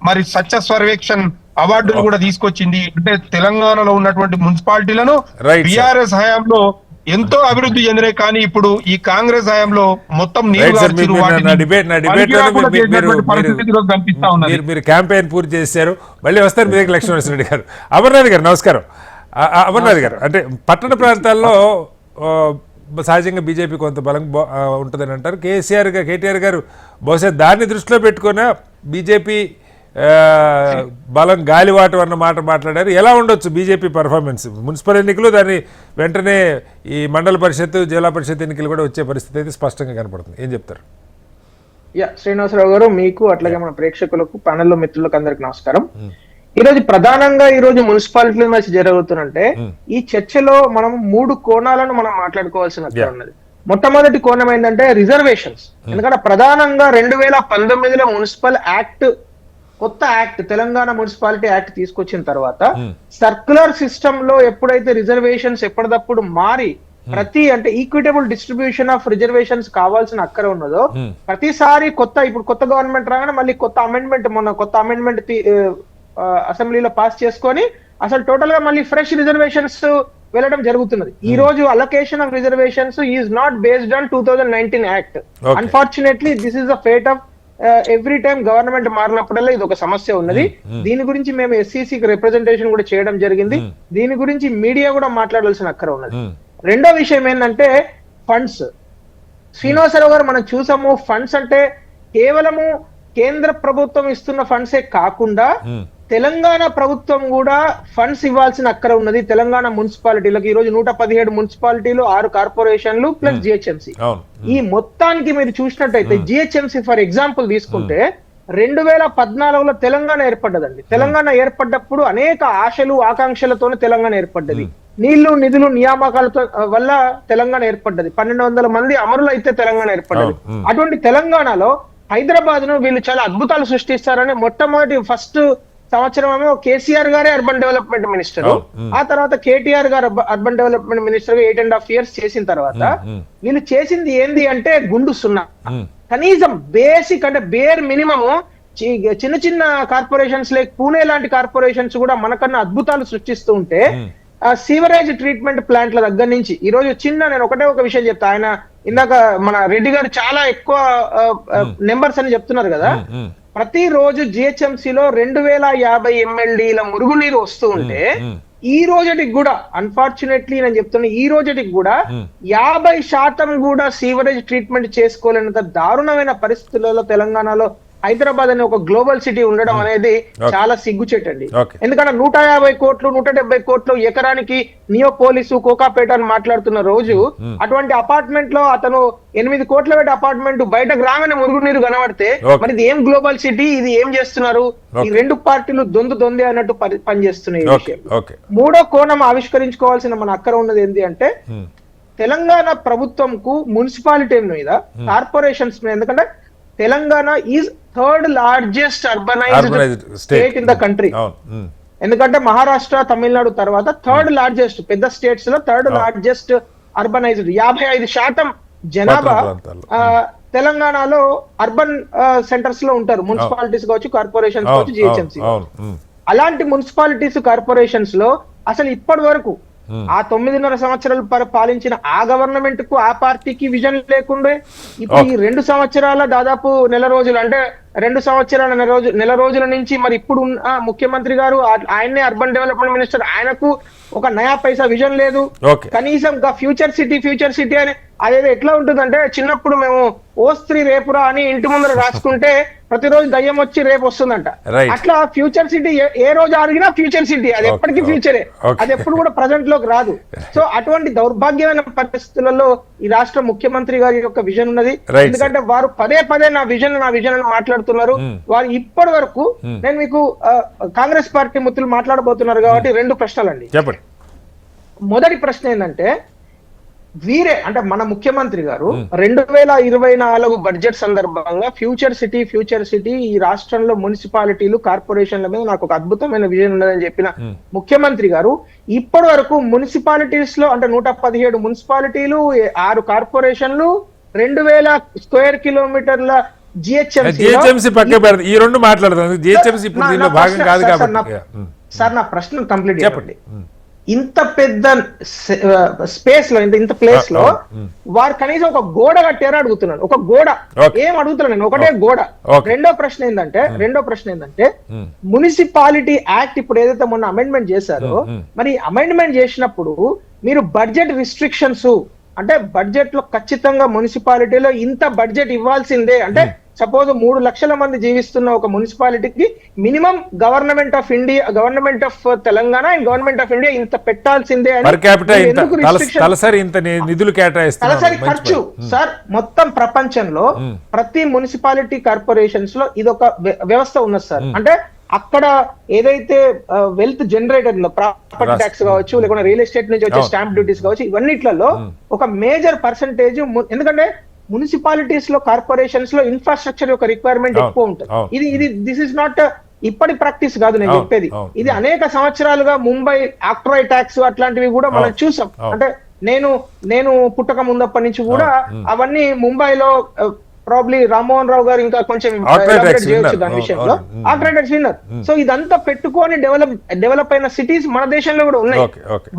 మరి స్వచ్ఛ సర్వేక్షణ్ అవార్డులు కూడా తీసుకొచ్చింది. అంటే తెలంగాణలో ఉన్నటువంటి మున్సిపాలిటీలను బీఆర్ఎస్ హయాంలో ఎంతో అభివృద్ధి చెందినాయి, కానీ ఇప్పుడు ఈ కాంగ్రెస్ హయాంలో మొత్తం మీరు క్యాంపెయిన్ పూర్తి చేశారు. మళ్ళీ వస్తారు మీ దగ్గర లక్ష్మణరెడ్డి గారు. అమర్నాథ్ గారు నమస్కారం. అమర్నాథ్ గారు, అంటే పట్టణ ప్రాంతాల్లో సహజంగా బీజేపీ కొంత బలం ఉంటుందని అంటారు. కేటీఆర్ గారు బహుశా దాన్ని దృష్టిలో పెట్టుకున్న బీజేపీ బలం గాలివాటం అన్న మాట మాట్లాడారు. ఎలా ఉండొచ్చు బీజేపీ పర్ఫార్మెన్స్? మున్సిపల్ ఎన్నికలు, దాన్ని వెంటనే ఈ మండల పరిషత్, జిల్లా పరిషత్ ఎన్నికలు కూడా వచ్చే పరిస్థితి అయితే స్పష్టంగా కనపడుతుంది. ఏం చెప్తారు? శ్రీనివాసరావు గారు, మీకు అట్లాగే మన ప్రేక్షకులకు, ప్యానెల్లో మిత్రులకు అందరికి నమస్కారం. ఈరోజు ప్రధానంగా మున్సిపాలిటీల మధ్య జరుగుతుందంటే ఈ చర్చలో మనం 3 కోణాలను మనం మాట్లాడుకోవాల్సిన ఉన్నది. మొట్టమొదటి కోణం ఏంటంటే రిజర్వేషన్స్. ఎందుకంటే ప్రధానంగా 2019లో మున్సిపల్ యాక్ట్, కొత్త యాక్ట్, తెలంగాణ మున్సిపాలిటీ యాక్ట్ తీసుకొచ్చిన తర్వాత సర్క్యులర్ సిస్టమ్ లో ఎప్పుడైతే రిజర్వేషన్స్ ఎప్పటికప్పుడు మారి అంటే ఈక్విటబుల్ డిస్ట్రిబ్యూషన్ ఆఫ్ రిజర్వేషన్స్ కావాల్సిన అక్కర ఉన్నదో, ప్రతిసారి ఇప్పుడు కొత్త గవర్నమెంట్ రాగానే మళ్ళీ మొన్న కొత్త అమెండ్మెంట్ అసెంబ్లీలో పాస్ చేసుకొని అసలు టోటల్ గా మళ్ళీ ఫ్రెష్ రిజర్వేషన్స్ వెళ్ళడం జరుగుతున్నది. ఈ రోజు allocation of reservations is not based on 2019 act. Unfortunately this is the fate of every time government మారినప్పుడల్లా ఇది ఒక సమస్య ఉన్నది. దీని గురించి మేము ఎస్సీసీకి రిప్రజెంటేషన్ కూడా చేయడం జరిగింది. దీని గురించి మీడియా కూడా మాట్లాడాల్సిన అక్కర ఉన్నది. రెండో విషయం ఏంటంటే ఫండ్స్. శ్రీనివాసరావు గారు, మనం చూసాము ఫండ్స్ అంటే కేవలము కేంద్ర ప్రభుత్వం ఇస్తున్న ఫండ్సే కాకుండా తెలంగాణ ప్రభుత్వం కూడా ఫండ్స్ ఇవ్వాల్సిన అక్కర ఉన్నది తెలంగాణ మున్సిపాలిటీలకు. ఈ రోజు 117 మున్సిపాలిటీలు, 6 కార్పొరేషన్లు ప్లస్ జిహెచ్ఎంసీ. ఈ మొత్తానికి మీరు చూసినట్టయితే జిహెచ్ఎంసీ ఫర్ ఎగ్జాంపుల్ తీసుకుంటే 2014లో తెలంగాణ ఏర్పడ్డదండి. తెలంగాణ ఏర్పడ్డప్పుడు అనేక ఆశలు, ఆకాంక్షలతోనే తెలంగాణ ఏర్పడ్డది. నీళ్లు, నిధులు, నియామకాలతో వల్ల తెలంగాణ ఏర్పడ్డది. 1200 మంది అమరులు అయితే తెలంగాణ ఏర్పడ్డది. అటువంటి తెలంగాణలో హైదరాబాద్ ను వీళ్ళు చాలా అద్భుతాలు సృష్టిస్తారని ఫస్ట్ సంవత్సరం ఏమో కేసీఆర్ గారే అర్బన్ డెవలప్మెంట్ మినిస్టర్, ఆ తర్వాత కేటీఆర్ గారు అర్బన్ డెవలప్మెంట్ మినిస్టర్ గా 8.5 years చేసిన తర్వాత వీళ్ళు చేసింది ఏంది అంటే గుండు సున్నా. కనీసం బేసిక్ అంటే బేర్ మినిమము చిన్న చిన్న కార్పొరేషన్స్ లైక్ పూణే లాంటి కార్పొరేషన్స్ కూడా మనకన్నా అద్భుతాలు సృష్టిస్తూ ఉంటే సీవరేజ్ ట్రీట్మెంట్ ప్లాంట్ల దగ్గర నుంచి ఈ రోజు నేను ఒక విషయం చెప్తా. ఆయన ఇందాక మన రెడ్డి గారు చాలా ఎక్కువ నెంబర్స్ అని చెప్తున్నారు కదా. ప్రతిరోజు జిహెచ్ఎంసీలో 2050 MLDల మురుగునీరు వస్తూ ఉంటే ఈ రోజుటికి కూడా అన్ఫార్చునేట్లీ నేను చెప్తున్నా ఈ రోజుటికి కూడా 50% కూడా సీవరేజ్ ట్రీట్మెంట్ చేసుకోలేనంత దారుణమైన పరిస్థితులలో తెలంగాణలో హైదరాబాద్ అనే ఒక గ్లోబల్ సిటీ ఉండడం అనేది చాలా సిగ్గుచేటండి. ఎందుకంటే 150 కోట్లు 170 కోట్లు ఎకరానికి నియోపోలిసు కోకాపేట అని మాట్లాడుతున్న రోజు అటువంటి అపార్ట్మెంట్ లో అతను 8 కోట్ల పెట్టి అపార్ట్మెంట్ బయటకు రాగానే మురుగునీరు కనబడితే మరి ఇది ఏం గ్లోబల్ సిటీ, ఇది ఏం చేస్తున్నారు? ఈ రెండు పార్టీలు దొందే అన్నట్టు పనిచేస్తున్నాయి. ఈ విషయం మూడో కోణం ఆవిష్కరించుకోవాల్సిన మన అక్కర ఉన్నది ఏంటి అంటే తెలంగాణ ప్రభుత్వంకు మున్సిపాలిటీ మీద కార్పొరేషన్స్ మీద, ఎందుకంటే Telangana is third largest urbanised state in the country. ఎందుకంటే మహారాష్ట్ర తమిళనాడు తర్వాత థర్డ్ లార్జెస్ట్, పెద్ద స్టేట్స్ లో థర్డ్ లార్జెస్ట్ అర్బనైజ్డ్. 55% జనాభా తెలంగాణలో అర్బన్ సెంటర్స్ లో ఉంటారు. మున్సిపాలిటీస్ కావచ్చు, కార్పొరేషన్స్ కావచ్చు, జిహెచ్ఎంసీ. అలాంటి మున్సిపాలిటీస్ కార్పొరేషన్స్ లో అసలు ఇప్పటి వరకు ఆ 9.5 సంవత్సరాలు పాలించిన ఆ గవర్నమెంట్ కు ఆ పార్టీకి విజన్ లేకుండే ఇప్పుడు ఈ 2 సంవత్సరాల దాదాపు నెల రోజులు అంటే 2 సంవత్సరాల నెల రోజుల నుంచి మరి ఇప్పుడు ముఖ్యమంత్రి గారు ఆయన్నే అర్బన్ డెవలప్మెంట్ మినిస్టర్, ఆయనకు ఒక నయా పైసా విజన్ లేదు. కనీసం ఫ్యూచర్ సిటీ అని అదేదో ఎట్లా ఉంటుందంటే చిన్నప్పుడు మేము ఓస్త్రీ రేపురా అని ఇంటి ముందర రాసుకుంటే ప్రతిరోజు దయ్యం వచ్చి రేపు వస్తుందంట. అట్లా ఫ్యూచర్ సిటీ ఏ రోజు అడిగినా ఫ్యూచర్ సిటీ, అది ఎప్పటికీ ఫ్యూచరే, అది ఎప్పుడు కూడా ప్రజెంట్ లోకి రాదు. సో అటువంటి దౌర్భాగ్యమైన పరిస్థితులలో ఈ రాష్ట్ర ముఖ్యమంత్రి గారి యొక్క విజన్ ఉన్నది. ఎందుకంటే వారు పదే నా విజన్ అని మాట్లాడుతున్నారు. వారు ఇప్పటి వరకు నేను మీకు కాంగ్రెస్ పార్టీ ముత్తులు మాట్లాడబోతున్నారు కాబట్టి 2 ప్రశ్నలండి. మొదటి ప్రశ్న ఏంటంటే వీరే అంటే మన ముఖ్యమంత్రి గారు 2024 బడ్జెట్ సందర్భంగా ఫ్యూచర్ సిటీ ఈ రాష్ట్రంలో మున్సిపాలిటీలు కార్పొరేషన్ల మీద నాకు ఒక అద్భుతమైన విజన్ ఉన్నదని చెప్పిన ముఖ్యమంత్రి గారు ఇప్పటి వరకు మున్సిపాలిటీస్ లో అంటే 117 మున్సిపాలిటీలు, 6 కార్పొరేషన్లు, 2000 స్క్వేర్ కిలోమీటర్ల జిహెచ్ఎంసీ పక్క పెడతారు. ఈ 2 మాట్లాడుతుంది. జిహెచ్ఎంసీ ఇప్పుడు దీనిలో భాగం కాదు కాబట్టి సార్ నా ప్రశ్న కంప్లీట్ చెప్పండి. ఇంత పెద్ద స్పేస్ లో ఇంత ప్లేస్ లో వారు కనీసం ఒక గోడ కట్టారో అడుగుతున్నాను. ఒక గోడ ఏం అడుగుతున్నాను నేను, ఒకటే గోడ. రెండో ప్రశ్న ఏంటంటే మున్సిపాలిటీ యాక్ట్ ఇప్పుడు ఏదైతే మొన్న అమెండ్మెంట్ చేశారో మరి అమెండ్మెంట్ చేసినప్పుడు మీరు బడ్జెట్ రిస్ట్రిక్షన్స్ అంటే బడ్జెట్ లో ఖచ్చితంగా మున్సిపాలిటీలో ఇంత బడ్జెట్ ఇవ్వాల్సిందే అంటే సపోజ్ 3 లక్షల మంది జీవిస్తున్న ఒక మున్సిపాలిటీకి minimum government of Telangana and government of India ఇంత పెట్టాల్సిందే తలసరి నిధులు తలసరి ఖర్చు. సార్ మొత్తం ప్రపంచంలో ప్రతి మున్సిపాలిటీ కార్పొరేషన్స్ లో ఇదొక వ్యవస్థ ఉన్నది సార్. అంటే అక్కడ ఏదైతే వెల్త్ జనరేటర్ లో ప్రాపర్టీ ట్యాక్స్ కావచ్చు, లేకుంటే రియల్ ఎస్టేట్ నుంచి వచ్చే స్టాంప్ డ్యూటీస్ కావచ్చు, ఇవన్నిట్లలో ఒక మేజర్ పర్సంటేజ్, ఎందుకంటే మున్సిపాలిటీస్ లో కార్పొరేషన్స్ లో ఇన్ఫ్రాస్ట్రక్చర్ యొక్క రిక్వైర్మెంట్ ఎక్కువ ఉంటుంది. ఇది దిస్ ఇస్ నాట్ ఇప్పటి ప్రాక్టీస్ కాదు నేను చెప్పేది. ఇది అనేక సంవత్సరాలుగా ముంబై ఆక్ట్రాయ్ ట్యాక్స్ అట్లాంటివి కూడా మనం చూసాం. అంటే నేను పుట్టక ముందప్పటి నుంచి కూడా అవన్నీ ముంబైలో ప్రాబ్లీ రామ్మోహన్ రావు గారు ఇంకా కొంచెం చేయొచ్చు దాని విషయంలో. Octroi winner. సో ఇదంతా పెట్టుకొని డెవలప్ అయిన సిటీస్ మన దేశంలో కూడా ఉన్నాయి.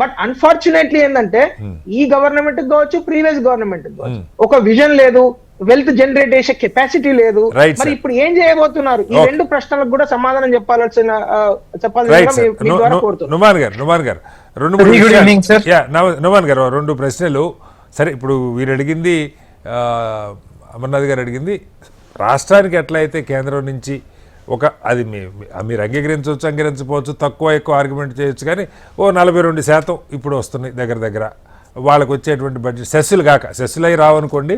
బట్ అన్ఫార్చునేట్లీ ఏంటంటే ఈ గవర్నమెంట్ కావచ్చు, ప్రీవియస్ గవర్నమెంట్ కావచ్చు, ఒక విజన్ లేదు, వెల్త్ జనరేట్ చేసే కెపాసిటీ లేదు. మరి ఇప్పుడు ఏం చేయబోతున్నారు? ఈ 2 ప్రశ్నలకు కూడా సమాధానం చెప్పాల్సిన కోరుతున్నాను. నుమాన్ గారు 2 ప్రశ్నలు. సరే, ఇప్పుడు వీరు అడిగింది, అమర్నాథ్ గారు అడిగింది రాష్ట్రానికి ఎట్లయితే కేంద్రం నుంచి అది మీరు అంగీకరించవచ్చు, తక్కువ ఎక్కువ ఆర్గ్యుమెంట్ చేయొచ్చు, కానీ 42% ఇప్పుడు వస్తున్నాయి దగ్గర వాళ్ళకు వచ్చేటువంటి బడ్జెట్ సెస్సులు అయి రావనుకోండి,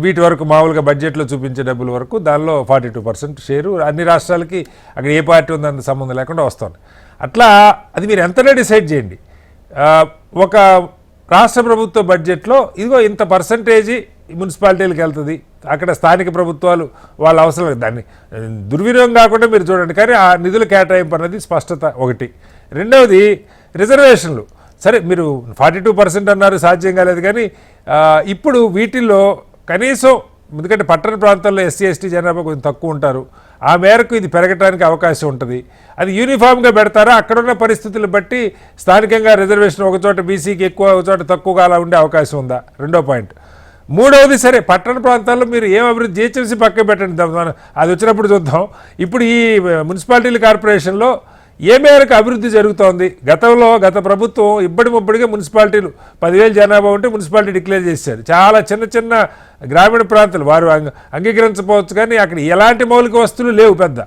వీటి వరకు మామూలుగా బడ్జెట్లో చూపించే డబ్బుల వరకు దానిలో 42% షేరు అన్ని రాష్ట్రాలకి అక్కడ ఏ పార్టీ ఉందన్న సంబంధం లేకుండా వస్తుంది. అట్లా అది మీరు ఎంతనే డిసైడ్ చేయండి. ఒక రాష్ట్ర ప్రభుత్వ బడ్జెట్లో ఇదిగో ఇంత పర్సంటేజీ మున్సిపాలిటీలకు వెళ్తుంది, అక్కడ స్థానిక ప్రభుత్వాలు వాళ్ళ అవసరం దాన్ని దుర్వినియోగం కాకుండా మీరు చూడండి. కానీ ఆ నిధుల కేటాయింపు అన్నది స్పష్టత ఒకటి. రెండవది రిజర్వేషన్లు. సరే మీరు 42% అన్నారు, సాధ్యం కాలేదు. కానీ ఇప్పుడు వీటిల్లో కనీసం, ఎందుకంటే పట్టణ ప్రాంతాల్లో ఎస్సీ ఎస్టీ జనాభా కొంచెం తక్కువ ఉంటారు, ఆ మేరకు ఇది పెరగడానికి అవకాశం ఉంటుంది. అది యూనిఫామ్గా పెడతారా, అక్కడున్న పరిస్థితులు బట్టి స్థానికంగా రిజర్వేషన్ ఒకచోట బీసీకి ఎక్కువ ఒకచోట తక్కువగా అలా ఉండే అవకాశం ఉందా? రెండో పాయింట్. మూడవది, సరే పట్టణ ప్రాంతాల్లో మీరు ఏం అభివృద్ధి జిహెచ్ఎంసీ పక్క పెట్టండి, అది వచ్చినప్పుడు చూద్దాం. ఇప్పుడు ఈ మున్సిపాలిటీల కార్పొరేషన్లో ఏ మేరకు అభివృద్ధి జరుగుతోంది? గత ప్రభుత్వం ఇబ్బడిముబ్బడిగా మున్సిపాలిటీలు 10,000 జనాభా ఉంటే మున్సిపాలిటీ డిక్లేర్ చేశారు. చాలా చిన్న గ్రామీణ ప్రాంతాలు వారు అంగీకరించకపోవచ్చు, కానీ అక్కడ ఎలాంటి మౌలిక వస్తువులు లేవు పెద్ద.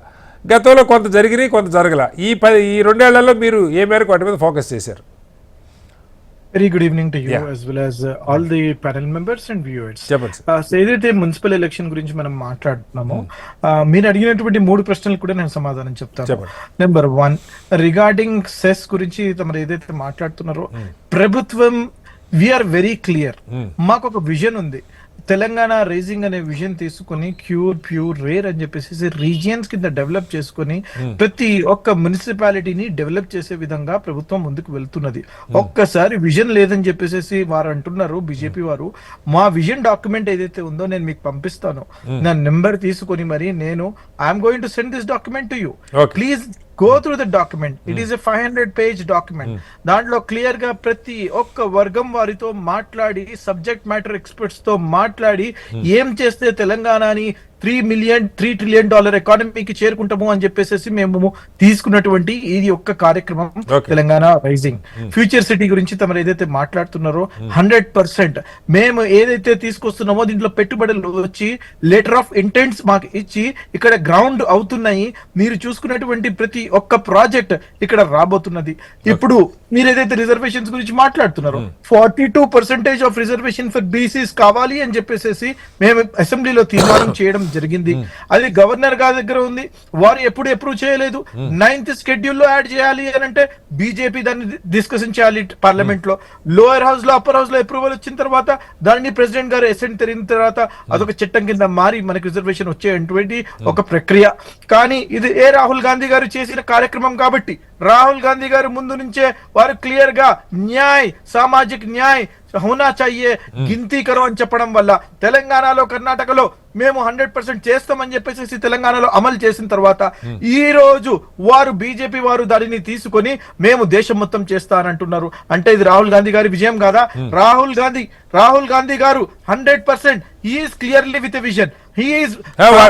గతంలో కొంత జరిగినాయి, కొంత జరగల. ఈ 2 ఏళ్లలో మీరు ఏ మేరకు వాటి మీద ఫోకస్ చేశారు? Very good evening to you, Yeah. as well as all the panel members and viewers. చెప్పండి. సో ఏదైతే మున్సిపల్ ఎలక్షన్ గురించి మనం మాట్లాడుతున్నామో, మీరు అడిగినటువంటి 3 ప్రశ్నలు కూడా నేను సమాధానం చెప్తాను. చెప్పండి. నెంబర్ 1, రిగార్డింగ్ సెస్ గురించి తమరు ఏదైతే మాట్లాడుతున్నారో, ప్రభుత్వం వీఆర్ వెరీ క్లియర్. మాకు ఒక విజన్ ఉంది. తెలంగాణ రైజింగ్ అనే విజన్ తీసుకుని ప్యూర్ రేర్ అని చెప్పేసి రీజియన్స్ కింద డెవలప్ చేసుకుని ప్రతి ఒక్క మున్సిపాలిటీని డెవలప్ చేసే విధంగా ప్రభుత్వం ముందుకు వెళ్తున్నది. ఒక్కసారి విజన్ లేదని చెప్పేసి వారు అంటున్నారు, బీజేపీ వారు. మా విజన్ డాక్యుమెంట్ ఏదైతే ఉందో నేను మీకు పంపిస్తాను, నా నెంబర్ తీసుకొని మరి నేను I'm going to send this document to you. Please go through the document. It is a 500-page document. దాంట్లో క్లియర్ గా ప్రతి ఒక్క వర్గం వారితో మాట్లాడి, సబ్జెక్ట్ మ్యాటర్ ఎక్స్పర్ట్స్ తో మాట్లాడి, ఏం చేస్తే తెలంగాణని $3 ట్రిలియన్ ఎకానమీకి చేరుకుంటాము అని చెప్పేసి మేము తీసుకున్నటువంటి ఇది ఒక్క కార్యక్రమం తెలంగాణ రైజింగ్. ఫ్యూచర్ సిటీ గురించి తమరు ఏదైతే మాట్లాడుతున్నారో 100% మేము ఏదైతే తీసుకొస్తున్నామో దీంట్లో పెట్టుబడులు వచ్చి లెటర్ ఆఫ్ ఇంటెంట్స్ మాకు ఇచ్చి ఇక్కడ గ్రౌండ్ అవుతున్నాయి. మీరు చూసుకున్నటువంటి ప్రతి ఒక్క ప్రాజెక్ట్ ఇక్కడ రాబోతున్నది. ఇప్పుడు మీరు ఏదైతే రిజర్వేషన్స్ గురించి మాట్లాడుతున్నారో, 42% ఆఫ్ రిజర్వేషన్ ఫర్ బీసీస్ కావాలి అని చెప్పేసి మేము అసెంబ్లీలో తీర్మానం చేయడం జరిగింది. అది గవర్నర్ గారి దగ్గర ఉంది, వారు ఎప్పుడు అప్రూవ్ చేయలేదు. 9th షెడ్యూల్ లో యాడ్ చేయాలి అని అంటే బీజేపీ దాన్ని డిస్కషన్ చేయాలి పార్లమెంట్ లో. లోయర్ హౌస్ లో, అప్పర్ హౌస్ లో అప్రూవల్ వచ్చిన తర్వాత దాన్ని ప్రెసిడెంట్ గారు అసెంట్ తిరిగిన తర్వాత అదొక చట్టం కింద మారి మనకి రిజర్వేషన్ వచ్చేటువంటి ఒక ప్రక్రియ. కానీ ఇది రాహుల్ గాంధీ గారు చేసిన కార్యక్రమం కాబట్టి రాహుల్ గాంధీ గారు ముందు నుంచే వారు క్లియర్ గా న్యాయ్, సామాజిక న్యాయ్ హోనా చాహియే, గినతీ కరో అని చెప్పడం వల్ల తెలంగాణలో, కర్ణాటకలో మేము 100% చేస్తామని చెప్పేసి తెలంగాణలో అమలు చేసిన తర్వాత ఈ రోజు వారు బీజేపీ వారు దానిని తీసుకొని మేము దేశం మొత్తం చేస్తానంటున్నారు. అంటే ఇది రాహుల్ గాంధీ గారి విజయం కాదా? రాహుల్ గాంధీ గారు 100% ఈస్ క్లియర్లీ విత్ విజన్.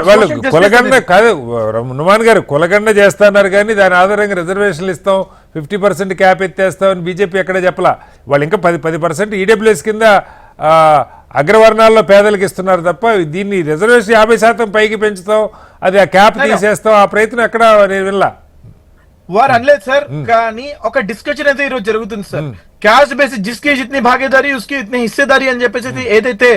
వాళ్ళు కులగండ కాదు, హనుమాన్ గారు కులగండ చేస్తున్నారు, కానీ దాని ఆధారంగా రిజర్వేషన్లు ఇస్తాం, 50% క్యాప్ ఎత్తేస్తామని బీజేపీ ఎక్కడే చెప్పలా. వాళ్ళు ఇంకా 10% ఈడబ్ల్యూఎస్ కింద అగ్రవర్ణాల్లో పేదలకు ఇస్తున్నారు తప్ప దీన్ని రిజర్వేషన్ 50% పైకి పెంచుతాం, అది ఆ క్యాప్ తీసేస్తాం, ఆ ప్రయత్నం ఎక్కడ నేను వినలా. వారు అనలేదు సార్. కానీ ఒక డిస్కషన్ అయితే ఈరోజు జరుగుతుంది సార్. క్యాస్ట్ బేసిస్ జిస్కి జితనీ భాగీదారీ ఉస్కి ఇతనీ హిస్సేదారీ అని చెప్పేసి ఏదైతే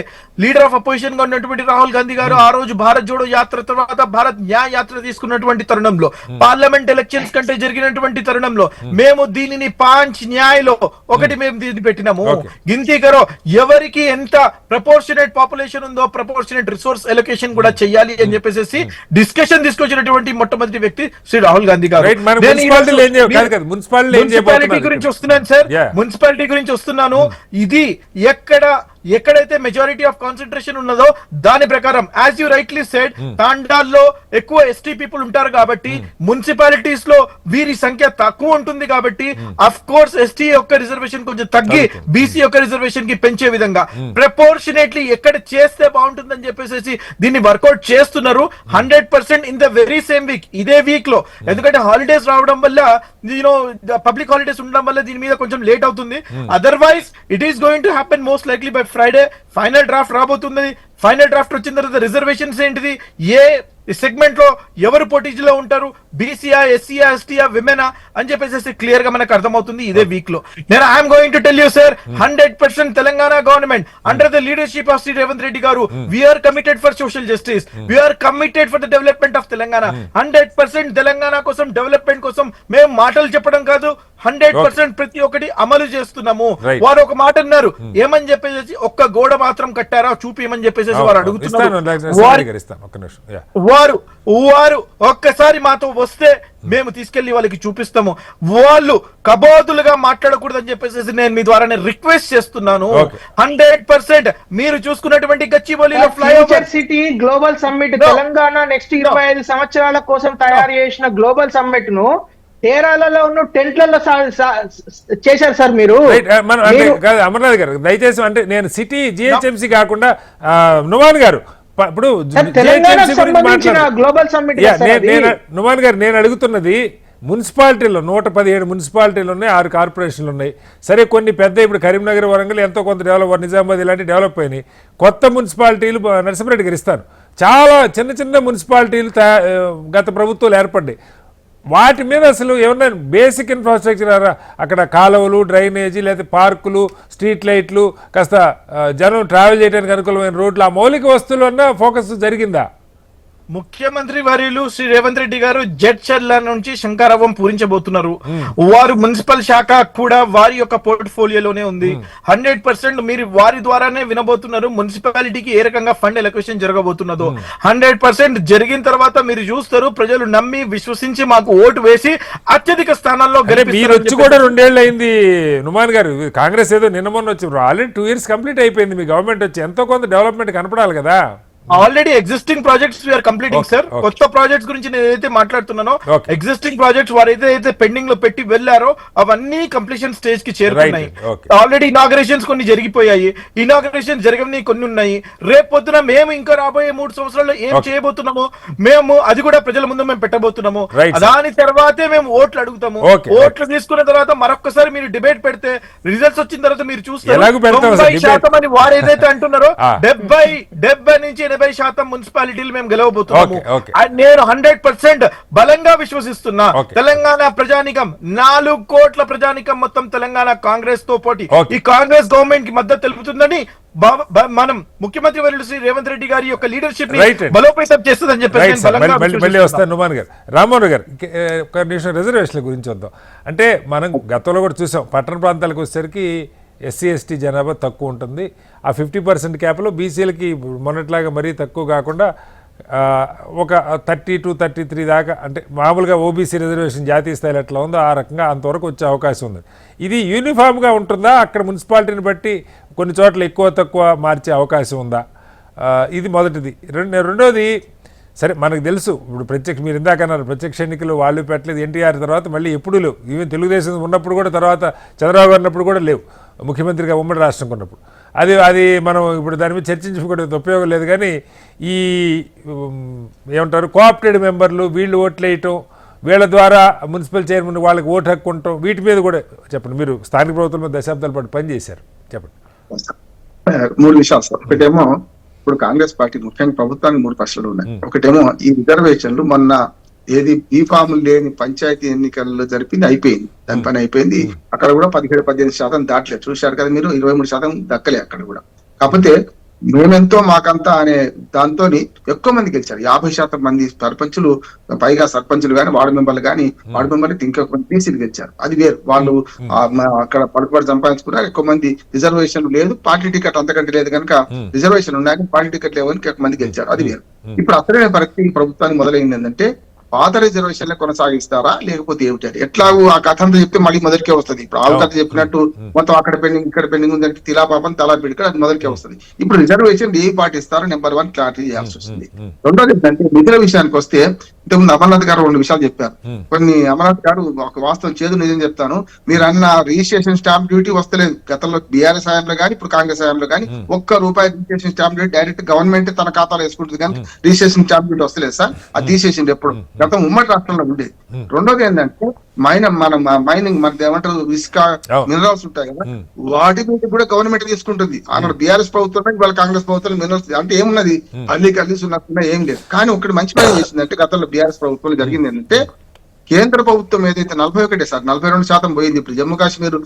లీడర్ ఆఫ్ అపోజిషన్ గా ఉన్నటువంటి రాహుల్ గాంధీ గారు ఆ రోజు భారత్ జోడో యాత్ర తర్వాత భారత్ న్యాయ యాత్ర తీసుకున్నటువంటి తరుణంలో, పార్లమెంట్ ఎలక్షన్స్ కంటే జరిగినటువంటి తరుణంలో మేము దీనిని 5 న్యాయలో ఒకటి మేము దీన్ని పెట్టినాము. గినతీ కరో, ఎవరికి ఎంత ప్రపోర్షనేట్ పాపులేషన్ ఉందో ప్రపోర్షనేట్ రిసోర్స్ ఎలొకేషన్ కూడా చెయ్యాలి అని చెప్పేసి డిస్కషన్ తీసుకొచ్చినటువంటి మొట్టమొదటి వ్యక్తి శ్రీ రాహుల్ గాంధీ గారు. మున్సిపాలిటీ గురించి వస్తున్నాను సార్, మున్సిపాలిటీ గురించి వస్తున్నాను. ఇది ఎక్కడైతే మెజారిటీ ఆఫ్ కాన్సన్ట్రేషన్ ఉన్నదో దాని ప్రకారం, యాజ్ యూ రైట్లీ సెడ్, తాండాల్లో ఎక్కువ ఎస్టీ పీపుల్ ఉంటారు కాబట్టి మున్సిపాలిటీస్ లో వీరి సంఖ్య తక్కువ ఉంటుంది కాబట్టి అఫ్ కోర్స్ ఎస్టీ యొక్క రిజర్వేషన్ కొంచెం తగ్గి బీసీ యొక్క రిజర్వేషన్ కి పెంచే విధంగా ప్రపోర్షనేట్లీ ఎక్కడ చేస్తే బాగుంటుందని చెప్పేసి దీన్ని వర్కౌట్ చేస్తున్నారు. 100% in the very same week, ఇదే వీక్ లో. ఎందుకంటే హాలిడేస్ రావడం వల్ల, పబ్లిక్ హాలిడేస్ ఉండడం వల్ల దీని మీద కొంచెం లేట్ అవుతుంది. Otherwise it is going to happen most likely by Friday. Final draft రాబోతుంది. ఫైనల్ డ్రాఫ్ట్ వచ్చిన తర్వాత రిజర్వేషన్స్ ఏంటిది, ఏ ఈ సెగ్మెంట్ లో ఎవరు పోటీలో ఉంటారు, బీసీఆ, ఎస్సీఆ, ఎస్టీఆ, విమెనా అని చెప్పేసి క్లియర్ గా మనకు అర్థమవుతుంది ఇదే వీక్ లో. నేను I'm going to tell you sir, 100% Telangana government under the leadership of Shri Revanth Reddy గారు, we are committed for social justice, we are committed for the development of Telangana. 100% Telangana కోసం, డెవలప్మెంట్ కోసం మేము మాటలు చెప్పడం కాదు, 100% ప్రతి ఒక్కటి అమలు చేస్తున్నాము. వారు ఒక మాట అన్నారు, ఏమని చెప్పేసి ఒక్క గోడ మాత్రం కట్టారా చూపిమని చెప్పేసి వారు అడుగుతున్నారు. వారు ఒక్కసారి మాతో వస్తే మేము తీసుకెళ్లి వాళ్ళకి చూపిస్తాము. వాళ్ళు కబోదులుగా మాట్లాడకూడదని చెప్పేసి నేను మీ ద్వారా రిక్వెస్ట్ చేస్తున్నాను. 100% మీరు చూసుకున్నటువంటి గచ్చిబౌలిలో future city global summit Telangana next 25 సంవత్సరాల కోసం తయారు చేసిన గ్లోబల్ సమ్మిట్ ను తేరాలలో ఉన్న టెంట్లలో చేశారు సార్ మీరు. అమర్నాథ్ గారు దయచేసి, అంటే నేను సిటీ జిహెచ్ఎంసీ కాకుండా నుమాన్ గారు ఇప్పుడు గ్లోబల్ సమ్మిట్ నుమాన్ గారు నేను అడుగుతున్నది, మున్సిపాలిటీలో 117 మున్సిపాలిటీలు ఉన్నాయి, 6 కార్పొరేషన్లు ఉన్నాయి. సరే కొన్ని పెద్ద ఇప్పుడు కరీంనగర్, వరంగల్ ఎంతో కొంత డెవలప్, నిజామాబాద్ ఇలాంటి డెవలప్ అయినాయి. కొత్త మున్సిపాలిటీలు నరసింహారెడ్డి గారు ఇస్తాను, చాలా చిన్న చిన్న మున్సిపాలిటీలు గత ప్రభుత్వాలు ఏర్పడ్డాయి. వాటి మీద అసలు ఏమన్నా బేసిక్ ఇన్ఫ్రాస్ట్రక్చర్, అక్కడ కాలువలు, డ్రైనేజీ, లేదా పార్కులు, స్ట్రీట్ లైట్లు, కాస్త జనం ట్రావెల్ చేయడానికి అనుకూలమైన రోడ్లు, ఆ మౌలిక వస్తువులు అన్న ఫోకస్ జరిగిందా? ముఖ్యమంత్రి వర్యులు శ్రీ రేవంత్ రెడ్డి గారు జడ్చర్ల నుంచి శంకారావం పూరించబోతున్నారు. వారు మున్సిపల్ శాఖ కూడా వారి యొక్క పోర్ట్ఫోలియోలోనే ఉంది. 100% మీరు వారి ద్వారానే వినబోతున్నారు మున్సిపాలిటీకి ఏ రకంగా ఫండ్ ఎలొకేషన్ జరగబోతున్నదో. 100% జరిగిన తర్వాత మీరు చూస్తారు, ప్రజలు నమ్మి విశ్వసించి మాకు ఓటు వేసి అత్యధిక స్థానాల్లో మీరు వచ్చి కూడా 2 ఏళ్ళు అయింది నుమాన్ గారు. కాంగ్రెస్ ఏదో నిన్న మొన్న వచ్చి ఆల్రెడీ 2 years కంప్లీట్ అయిపోయింది మీ గవర్నమెంట్ వచ్చి. ఎంతో కొంత డెవలప్మెంట్ కనపడాలి కదా. Already existing projects we are completing sir. కొత్త ప్రాజెక్ట్స్ గురించి నేను ఏదైతే మాట్లాడుతున్నానో, ఎగ్జిస్టింగ్ ప్రాజెక్ట్స్ వారు ఏదైతే పెండింగ్ లో పెట్టి వెళ్లారో అవన్నీ కంప్లీషన్ స్టేజ్ కి చేరుకున్నాయి. ఆల్రెడీ ఇనాగరేషన్స్ కొన్ని జరిగిపోయాయి, ఇనాగరేషన్ జరగని కొన్ని ఉన్నాయి. రేపు పొద్దున మేము ఇంకా రాబోయే 3 సంవత్సరాల్లో ఏం చేయబోతున్నామో మేము అది కూడా ప్రజల ముందు మేము పెట్టబోతున్నాము. దాని తర్వాతే మేము ఓట్లు అడుగుతాము. ఓట్లు తీసుకున్న తర్వాత మరొకసారి మీరు డిబేట్ పెడితే రిజల్ట్స్ వచ్చిన తర్వాత మీరు చూస్తారు 90% అని వారు ఏదైతే అంటున్నారో 70 నుంచి 80% మున్సిపాలిటీలు మేము గెలవబోతున్నాము. నేను 100% బలంగా విశ్వసిస్తున్నా. తెలంగాణ ప్రజానికం 4 కోట్ల ప్రజానికం మొత్తం తెలంగాణ కాంగ్రెస్ తో పోటీ ఈ కాంగ్రెస్ గవర్నమెంట్ కి మద్దతు తెలుపుతుందని మనం ముఖ్యమంత్రి వర్యులు శ్రీ రేవంత్ రెడ్డి గారి యొక్క లీడర్షిప్ బలోపేతం చేస్తుందని చెప్పేసి నుమాన్ గారు. రామ్మోహన్ గారు ఒక నిమిషం రిజర్వేషన్ల గురించి వద్దాం. అంటే మనం గతంలో కూడా చూసాం, పట్టణ ప్రాంతాలకు వచ్చేసరికి ఎస్సీ ఎస్టీ జనాభా తక్కువ ఉంటుంది. ఆ 50% క్యాప్లో బీసీలకి మొన్నట్లాగా మరీ తక్కువ కాకుండా ఒక 30 to 33 దాకా, అంటే మామూలుగా ఓబీసీ రిజర్వేషన్ జాతీయ స్థాయిలో ఎట్లా ఉందో ఆ రకంగా అంతవరకు వచ్చే అవకాశం ఉంది. ఇది యూనిఫామ్గా ఉంటుందా? అక్కడ మున్సిపాలిటీని బట్టి కొన్ని చోట్ల ఎక్కువ తక్కువ మార్చే అవకాశం ఉందా? ఇది మొదటిది. రెండోది, సరే మనకు తెలుసు ఇప్పుడు మీరు ఇందాకన్నారు ప్రత్యక్ష ఎన్నికలు వాళ్ళు పెట్టలేదు. ఎన్టీఆర్ తర్వాత మళ్ళీ ఎప్పుడు లేవు. ఈవెన్ తెలుగుదేశం ఉన్నప్పుడు కూడా, తర్వాత చంద్రబాబు గారు ఉన్నప్పుడు కూడా లేవు, ముఖ్యమంత్రిగా ఉమ్మడి రాష్ట్రం కొన్నప్పుడు. అది మనం ఇప్పుడు దాని మీద చర్చించుకోవడం ఉపయోగం లేదు. కానీ ఈ ఏమంటారు కోఆప్టెడ్ మెంబర్లు, వీళ్ళు ఓట్లు వేయటం, వీళ్ళ ద్వారా మున్సిపల్ చైర్మన్ వాళ్ళకి ఓటు హక్కు ఉండటం, వీటి మీద కూడా చెప్పండి. మీరు స్థానిక ప్రభుత్వం మీద దశాబ్దాల పాటు పనిచేశారు, చెప్పండి. 3 విషయాలు సార్. ఒకటేమో ఇప్పుడు కాంగ్రెస్ పార్టీ ముఖ్యంగా ప్రభుత్వానికి 3 ప్రశ్నలు ఉన్నాయి. ఒకటేమో ఈ రిజర్వేషన్లు మొన్న ఏది బీఫామ్ లేని పంచాయతీ ఎన్నికల్లో జరిపింది అయిపోయింది, దాని పని అయిపోయింది. అక్కడ కూడా 17-18% దాటలేదు. చూశారు కదా మీరు, 23% దక్కలే అక్కడ కూడా. కాకపోతే మేమెంతో మాకంతా అనే దాంతో ఎక్కువ మంది గెలిచారు. 50% మంది సర్పంచులు, పైగా సర్పంచులు కానీ వార్డు మెంబర్లు కానీ, వార్డు మెంబర్లు ఇంకా కొంత బీసీలు గెలిచారు. అది వేరు. వాళ్ళు అక్కడ పలుకుబడి సంపాదించుకున్నారు. ఎక్కువ మంది రిజర్వేషన్ లేదు, పార్టీ టికెట్ అంతకంటే లేదు కనుక రిజర్వేషన్ ఉన్నాయి, పార్టీ టికెట్ లేవని ఎక్కువ మంది గెలిచారు. అది వేరు. ఇప్పుడు అసలైన పరిస్థితి ప్రభుత్వానికి మొదలైంది ఏంటంటే పాత రిజర్వేషన్లే కొనసాగిస్తారా లేకపోతే ఏమిటి? ఎట్లాగూ ఆ కథ అంతా చెప్తే మళ్ళీ మొదటికే వస్తుంది. ఇప్పుడు ఆవు కథ చెప్పినట్టు మొత్తం అక్కడ పెండింగ్ ఇక్కడ పెండింగ్ ఉందంటే తిలా పాపం తలా పిడిక అది మొదటికే వస్తుంది. ఇప్పుడు రిజర్వేషన్ ఏ పాటిస్తారో నెంబర్ 1 క్లారిటీ చేయాల్సి వస్తుంది. రెండోది ఏంటంటే నిధుల విషయానికి వస్తే ఇంతకుముందు అమర్నాథ్ గారు 2 విషయాలు చెప్పారు. కొన్ని అమర్నాథ్ గారు ఒక వాస్తవం చేదు నిజం చెప్తాను, మీరు అన్న రిజిస్ట్రేషన్ స్టాంప్ డ్యూటీ వస్తలేదు గతంలో బీఆర్ఎస్ హయాంలో కానీ ఇప్పుడు కాంగ్రెస్ హయాంలో కానీ. ₹1 registration stamp duty direct government తన ఖాతాలో వేసుకుంటుంది కానీ రిజిస్ట్రేషన్ స్టాంప్ డ్యూటీ వస్తలేదు సార్. అది తీసేసింది ఎప్పుడు, గతం ఉమ్మడి రాష్ట్రంలో ఉండేది. రెండోది ఏంటంటే మైనింగ్ మనది ఏమంటారు ఇసుక మినరల్స్ ఉంటాయి కదా, వాటి మీద కూడా గవర్నమెంట్ తీసుకుంటుంది. అక్కడ బీఆర్ఎస్ ప్రభుత్వం ఇవాళ కాంగ్రెస్ ప్రభుత్వం మినరల్స్ అంటే ఏమున్నది, అల్లి కలిసి ఉన్నట్టున్నా ఏం లేదు. కానీ ఒకటి మంచి పని చేసిందంటే గతంలో బీఆర్ఎస్ ప్రభుత్వం జరిగింది ఏంటంటే, కేంద్ర ప్రభుత్వం ఏదైతే 41 సార్ 42% పోయింది. ఇప్పుడు జమ్మూ కాశ్మీర్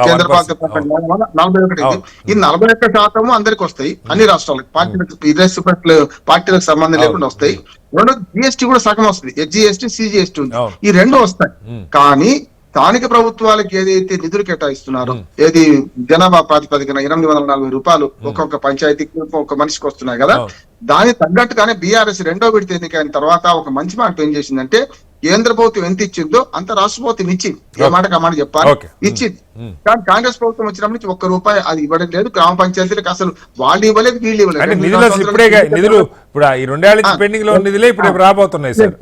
కేంద్ర పాలిత ప్రాంతం 41. ఈ 41% అందరికి వస్తాయి, అన్ని రాష్ట్రాలకు, పార్టీలకు సంబంధం లేకుండా వస్తాయి. రెండో జిఎస్టీ కూడా సగం వస్తుంది, హెచ్జిఎస్టీ సిజిఎస్టీ ఉంది, ఈ 2 వస్తాయి. కానీ స్థానిక ప్రభుత్వాలకు ఏదైతే నిధులు కేటాయిస్తున్నారో, ఏది జనాభా ప్రాతిపదికన ₹840 ఒక్కొక్క పంచాయతీకి ఒక్కొక్క మనిషికి వస్తున్నాయి కదా, దాని తగ్గట్టుగానే బీఆర్ఎస్ రెండో విడత ఎన్నికైన తర్వాత ఒక మంచి మాట ఏం చేసిందంటే, కేంద్ర ప్రభుత్వం ఎంత ఇచ్చిందో అంత రాష్ట్ర ప్రభుత్వం ఇచ్చింది. ఏ మాటకు ఆ మాట చెప్పాలి, ఇచ్చింది. కానీ కాంగ్రెస్ ప్రభుత్వం వచ్చినప్పటి నుంచి ₹1 అది ఇవ్వడం లేదు. గ్రామ పంచాయతీలకు అసలు వాళ్ళు ఇవ్వలేదు, వీళ్ళు ఇవ్వలేదు. నిధులు ఇప్పుడు ఈ 2 ఏళ్ల పెండింగ్ లో నిధులే ఇప్పుడు రాబోతున్నాయి సార్.